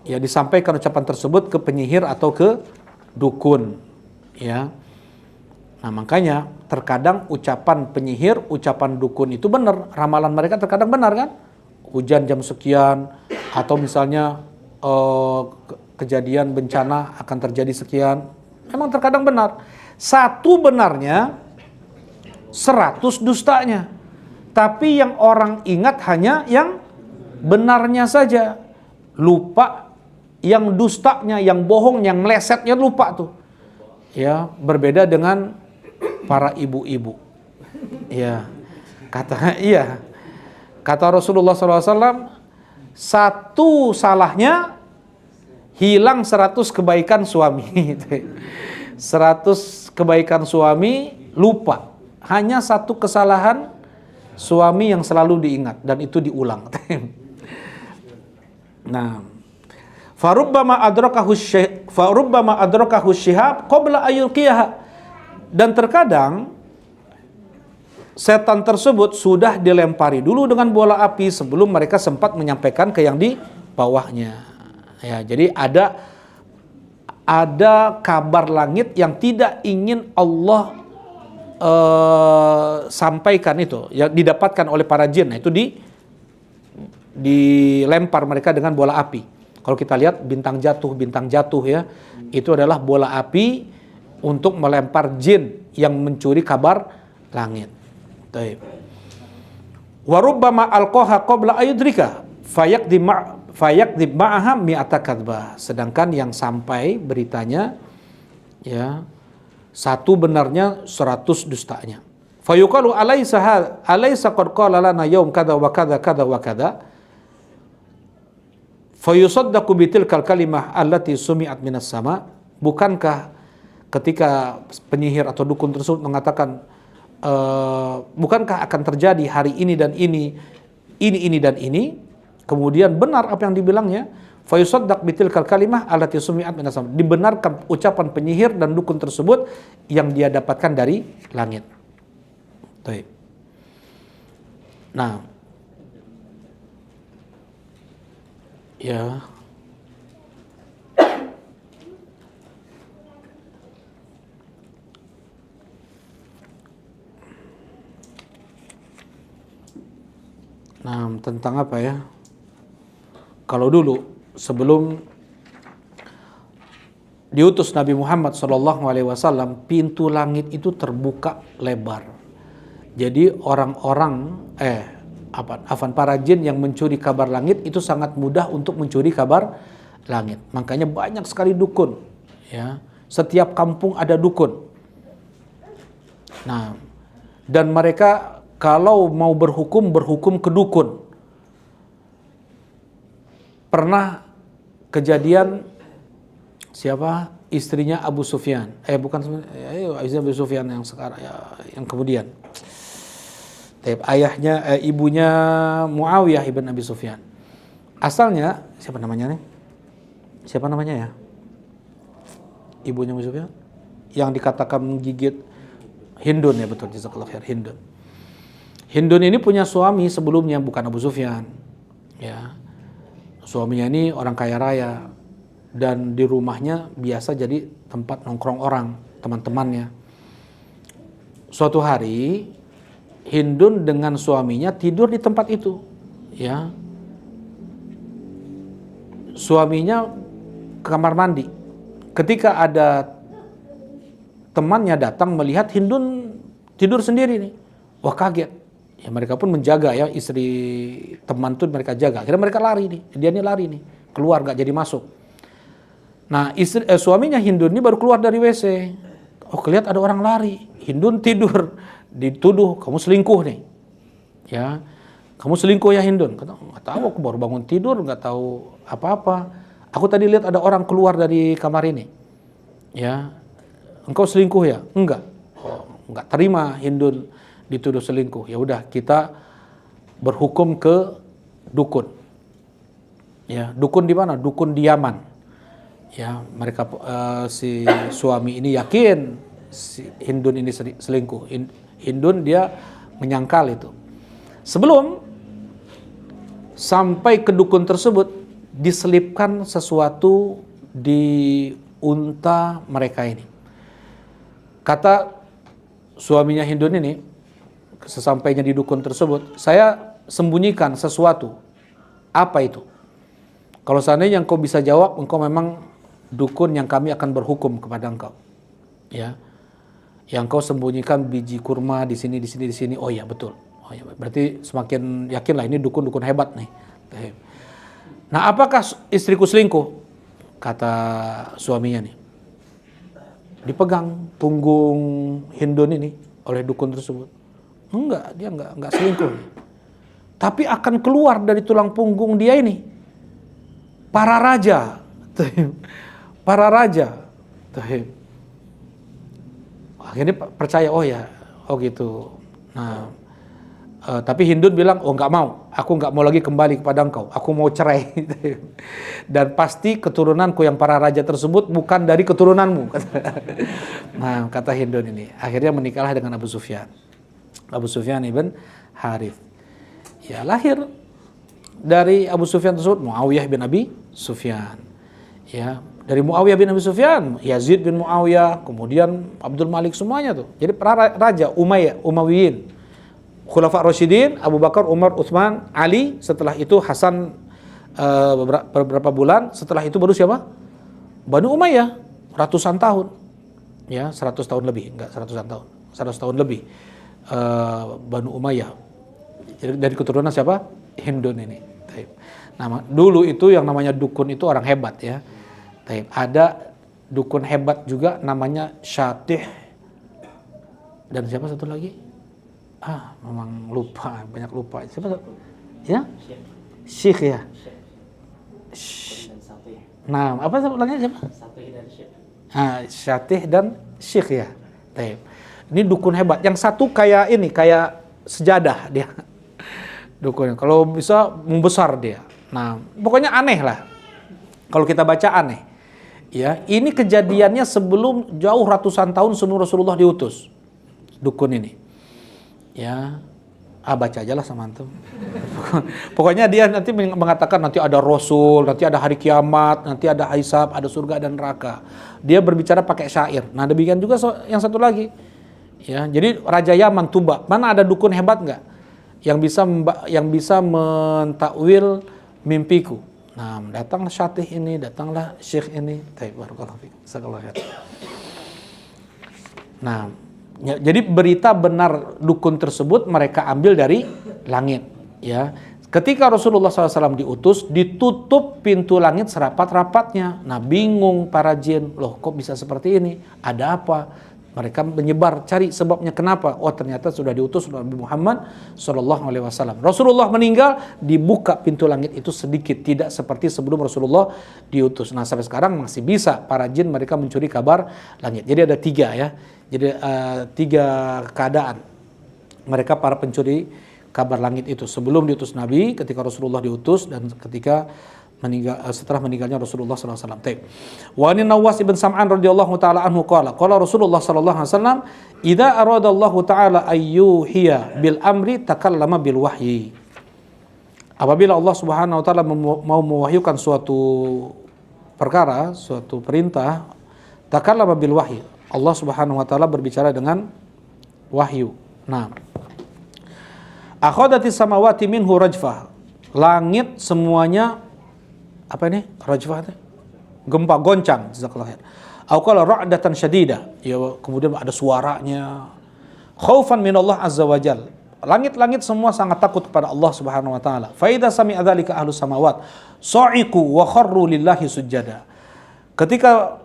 disampaikan ucapan tersebut ke penyihir atau ke dukun, ya. Nah, makanya terkadang ucapan penyihir, ucapan dukun itu benar, ramalan mereka terkadang benar kan? Hujan jam sekian, atau misalnya kejadian bencana akan terjadi sekian, memang terkadang benar. Satu benarnya, 100 dustanya. Tapi yang orang ingat hanya yang benarnya saja. Lupa yang dustanya, yang bohong, yang melesetnya lupa tuh. Ya, berbeda dengan para ibu-ibu. Ya, kata Rasulullah SAW, satu salahnya hilang 100 kebaikan suami. 100 kebaikan suami lupa. Hanya satu kesalahan suami yang selalu diingat dan itu diulang. Nah, farubbama adrakahu syihab qabla ayulqiyaha, dan terkadang setan tersebut sudah dilempari dulu dengan bola api sebelum mereka sempat menyampaikan ke yang di bawahnya. Ya, jadi ada kabar langit yang tidak ingin Allah sampaikan, itu yang didapatkan oleh para jin. Nah, itu dilempar mereka dengan bola api. Kalau kita lihat bintang jatuh ya, itu adalah bola api untuk melempar jin yang mencuri kabar langit. Baik. Wa rubbama alqaha qabla ayudrika fayakdzib ma'aha mi'ata kadzbah. Sedangkan yang sampai beritanya, ya, satu benarnya 100 dustanya. Fayuqalu alaysa qad qala lana yaum kadza wa kadza kadza wa kadza. Fayusaddaqu bitilkal kalimah allati sumi'at minas sama. Bukankah ketika penyihir atau dukun tersebut mengatakan, bukankah akan terjadi hari ini dan ini dan ini, kemudian benar apa yang dibilangnya, Fayusaddaq bitilkal kalimah allati sumi'at minas sama. Dibenarkan ucapan penyihir dan dukun tersebut yang dia dapatkan dari langit. Baik. Nah, ya. Nah, tentang apa ya? Kalau dulu sebelum diutus Nabi Muhammad SAW, pintu langit itu terbuka lebar. Jadi orang-orang para jin yang mencuri kabar langit itu sangat mudah untuk mencuri kabar langit. Makanya banyak sekali dukun. Ya, setiap kampung ada dukun. Nah, dan mereka kalau mau berhukum ke dukun. Pernah kejadian siapa? Istrinya Abu Sufyan. Istrinya Abu Sufyan yang sekarang yang kemudian. Ayahnya ibunya Muawiyah ibn Abi Sufyan. Asalnya siapa namanya nih? Siapa namanya ya? Ibunya Abu Sufyan yang dikatakan menggigit Hindun, ya betul, jazakallahu khair, Hindun. Hindun ini punya suami sebelumnya, bukan Abu Sufyan. Ya. Suaminya ini orang kaya raya dan di rumahnya biasa jadi tempat nongkrong orang, teman-temannya. Suatu hari Hindun dengan suaminya tidur di tempat itu. Ya. Suaminya ke kamar mandi. Ketika ada temannya datang melihat Hindun tidur sendiri nih. Wah, kaget. Ya, mereka pun menjaga, ya, istri teman tuh mereka jaga. Akhirnya mereka lari nih. Dia nih lari nih, keluar nggak jadi masuk. Nah, suaminya Hindun ini baru keluar dari WC. Oh, kelihatan ada orang lari. Hindun tidur, dituduh kamu selingkuh nih. Ya, kamu selingkuh ya Hindun. Kata, nggak tahu, aku baru bangun tidur, nggak tahu apa-apa. Aku tadi lihat ada orang keluar dari kamar ini. Ya, engkau selingkuh ya? Enggak. Oh, enggak terima Hindun dituduh selingkuh. Ya udah, kita berhukum ke dukun. Ya, dukun di mana? Dukun di Yaman. Ya, mereka si suami ini yakin si Hindun ini selingkuh. Hindun dia menyangkal itu. Sebelum sampai ke dukun tersebut, diselipkan sesuatu di unta mereka ini. Kata suaminya Hindun ini, sesampainya di dukun tersebut, saya sembunyikan sesuatu. Apa itu? Kalau seandainya engkau bisa jawab, engkau memang dukun yang kami akan berhukum kepada engkau. Ya, yang kau sembunyikan biji kurma di sini, di sini, di sini. Oh ya, betul. Oh ya, berarti semakin yakinlah ini dukun-dukun hebat nih. Nah, apakah istriku selingkuh? Kata suaminya nih. Dipegang punggung Hindun ini oleh dukun tersebut. Enggak, dia enggak selingkuh. Tapi akan keluar dari tulang punggung dia ini para raja. Para raja. Akhirnya percaya, oh ya, oh gitu. Nah, tapi Hindun bilang, oh nggak mau, aku nggak mau lagi kembali kepada engkau, aku mau cerai. Dan pasti keturunanku yang para raja tersebut bukan dari keturunanmu. Nah, kata Hindun ini, akhirnya menikahlah dengan Abu Sufyan. Abu Sufyan ibn Harith. Ya, lahir dari Abu Sufyan tersebut Muawiyah bin Abi Sufyan. Ya, dari Muawiyah bin Abi Sufyan, Yazid bin Muawiyah, kemudian Abdul Malik, semuanya tuh. Jadi para raja Umayyawiyin. Khulafa Rasyidin, Abu Bakar, Umar, Utsman, Ali, setelah itu Hasan beberapa bulan, setelah itu baru siapa? Banu Umayyah, ratusan tahun. Ya, 100 tahun lebih, enggak ratusan tahun, 100 tahun lebih. Banu Umayyah. Jadi dari keturunan siapa? Hindun ini. Nama dulu itu yang namanya dukun itu orang hebat, ya. Ada dukun hebat juga namanya Syatih. Dan siapa satu lagi? Memang lupa, banyak lupa. Siapa? Ya? Syekh ya? Nah, apa sebutnya siapa? Syatih dan Syekh ya. Ini dukun hebat. Yang satu kayak ini, kayak sejadah dia. Dukun. Kalau bisa membesar dia. Nah, pokoknya aneh lah. Kalau kita baca aneh. Ya, ini kejadiannya sebelum jauh ratusan tahun sebelum Rasulullah diutus. Dukun ini. Ya, baca aja lah sama antum. Pokoknya dia nanti mengatakan nanti ada Rasul, nanti ada hari kiamat, nanti ada hisab, ada surga dan neraka. Dia berbicara pakai syair. Nah, demikian juga yang satu lagi. Ya, jadi Raja Yaman Tuba, mana ada dukun hebat nggak yang bisa mentakwil mimpiku? Nah, datanglah syatih ini, datanglah syekh ini. Barakallahu fiik. Jazakallahu khair. Nah, jadi berita benar dukun tersebut mereka ambil dari langit. Ya, ketika Rasulullah SAW diutus, ditutup pintu langit serapat-rapatnya. Nah, bingung para jin, loh kok bisa seperti ini? Ada apa? Mereka menyebar cari sebabnya kenapa. Oh, ternyata sudah diutus Nabi Muhammad SAW. Rasulullah meninggal, dibuka pintu langit itu sedikit, tidak seperti sebelum Rasulullah diutus. Nah, sampai sekarang masih bisa para jin mereka mencuri kabar langit. Jadi ada tiga ya. Jadi tiga keadaan mereka para pencuri kabar langit itu sebelum diutus Nabi, ketika Rasulullah diutus, dan ketika setelah meninggalnya Rasulullah SAW. Wa an Nawas ibn Sam'an radhiyallahu taala anhu qala Rasulullah sallallahu alaihi wasallam idza arada Allah taala ayyuhiya bil amri takallama bil wahyi. Apabila Allah Subhanahu wa taala mau mewahyukan suatu perkara, suatu perintah, takallama bil wahyi. Allah Subhanahu wa taala berbicara dengan wahyu. Nah, akhadatis samawati minhu rajfah. Langit semuanya apa ini? Rajfah itu? Gempa goncang, jazakallahu khair. Au qala ra'datan syadidah. Ya, kemudian ada suaranya. Khaufan min Allah azza wajal. Langit-langit semua sangat takut kepada Allah Subhanahu wa taala. Fa idza sami'a dzalika ahlus samawat sa'iqu wa kharru lillahi sujada. Ketika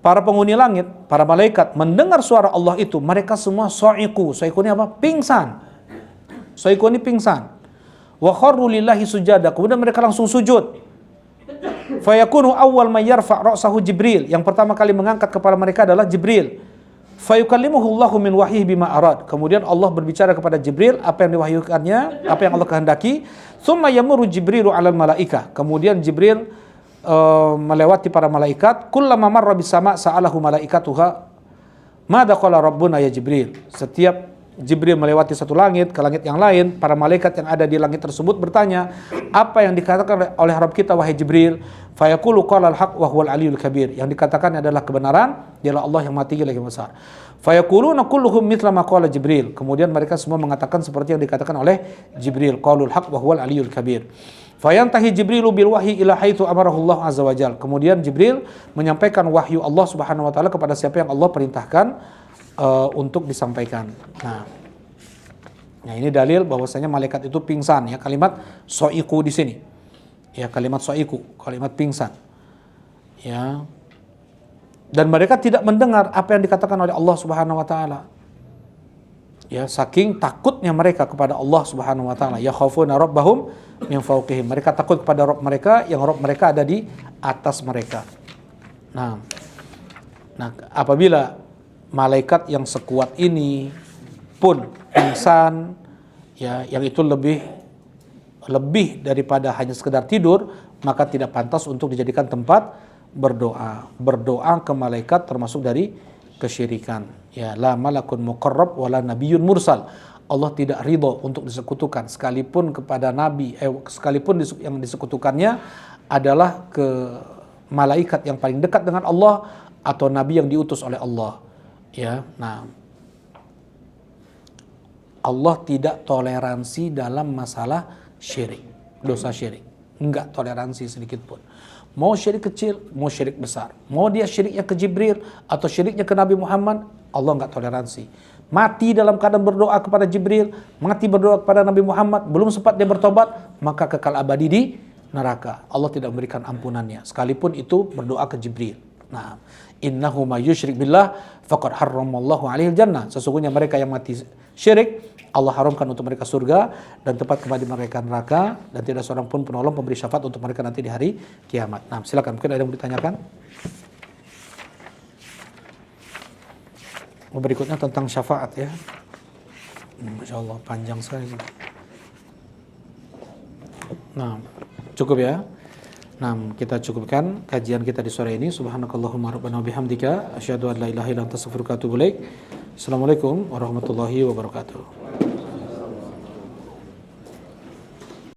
para penghuni langit, para malaikat mendengar suara Allah itu, mereka semua sa'iqu. Sa'iqu ini apa? Pingsan. Sa'iqu ini pingsan. Wa kharru lillahi sujada. Kemudian mereka langsung sujud. Fayakunu awwal may yarfa' ra'sahu Jibril. Yang pertama kali mengangkat kepala mereka adalah Jibril. Fayukallimuhu Allahu min wahyihi bima arad. Kemudian Allah berbicara kepada Jibril apa yang diwahyukannya, apa yang Allah kehendaki. Tsumma yamurru Jibrilu 'alal malaikah. Kemudian Jibril melewati para malaikat. Kullama marra bis sama' sa'alahu malaikatuha madza qala rabbuna ya Jibril. Setiap Jibril melewati satu langit ke langit yang lain, para malaikat yang ada di langit tersebut bertanya, apa yang dikatakan oleh Rabb kita wahai Jibril? Fayaqulu qala al-haq wa huwal aliyyul kabir. Yang dikatakan adalah kebenaran, dialah Allah yang Maha Tinggi lagi besar. Fayaquluna kulluhum mithla ma qala Jibril. Kemudian mereka semua mengatakan seperti yang dikatakan oleh Jibril, qaulul haq wa huwal aliyyul kabir. Fayantahi Jibrilu bil wahyi ila haitsu amarahu Allah azza wajal. Kemudian Jibril menyampaikan wahyu Allah Subhanahu wa taala kepada siapa yang Allah perintahkan untuk disampaikan. Nah, ini dalil bahwasanya malaikat itu pingsan ya, kalimat so'iku di sini. Ya, kalimat so'iku, kalimat pingsan. Ya. Dan mereka tidak mendengar apa yang dikatakan oleh Allah Subhanahu wa taala. Ya, saking takutnya mereka kepada Allah Subhanahu wa taala. Ya khaufuna rabbahum min fawqihim. Mereka takut kepada Rabb mereka, yang Rabb mereka ada di atas mereka. Nah, apabila malaikat yang sekuat ini pun pingsan, ya, yang itu lebih daripada hanya sekedar tidur, maka tidak pantas untuk dijadikan tempat berdoa. Berdoa ke malaikat termasuk dari kesyirikan. Ya, la malakun muqarrab wala nabiyyun mursal. Allah tidak ridho untuk disekutukan sekalipun kepada nabi, sekalipun yang disekutukannya adalah ke malaikat yang paling dekat dengan Allah atau nabi yang diutus oleh Allah. Ya, nah, Allah tidak toleransi dalam masalah syirik, dosa syirik. Enggak toleransi sedikit pun. Mau syirik kecil, mau syirik besar. Mau dia syiriknya ke Jibril atau syiriknya ke Nabi Muhammad, Allah enggak toleransi. Mati dalam keadaan berdoa kepada Jibril, mati berdoa kepada Nabi Muhammad, belum sempat dia bertobat, maka kekal abadi di neraka. Allah tidak memberikan ampunannya, sekalipun itu berdoa ke Jibril. Nah, innahu may yusyrik billah faqad harramallahu alaihi jannah. Sesungguhnya mereka yang mati syirik, Allah haramkan untuk mereka surga dan tempat kembali mereka neraka, dan tidak seorang pun penolong pemberi syafaat untuk mereka nanti di hari kiamat. Nah, silakan, mungkin ada yang mau ditanyakan. Berikutnya tentang syafaat ya. Masya Allah, panjang sekali. Nah, cukup ya. Nah, kita cukupkan kajian kita di sore ini. Subhanakallahumma rabbana wa bihamdika asyhadu an la ilaha illa anta astaghfiruka wa atubu ilaik. Assalamualaikum warahmatullahi wabarakatuh.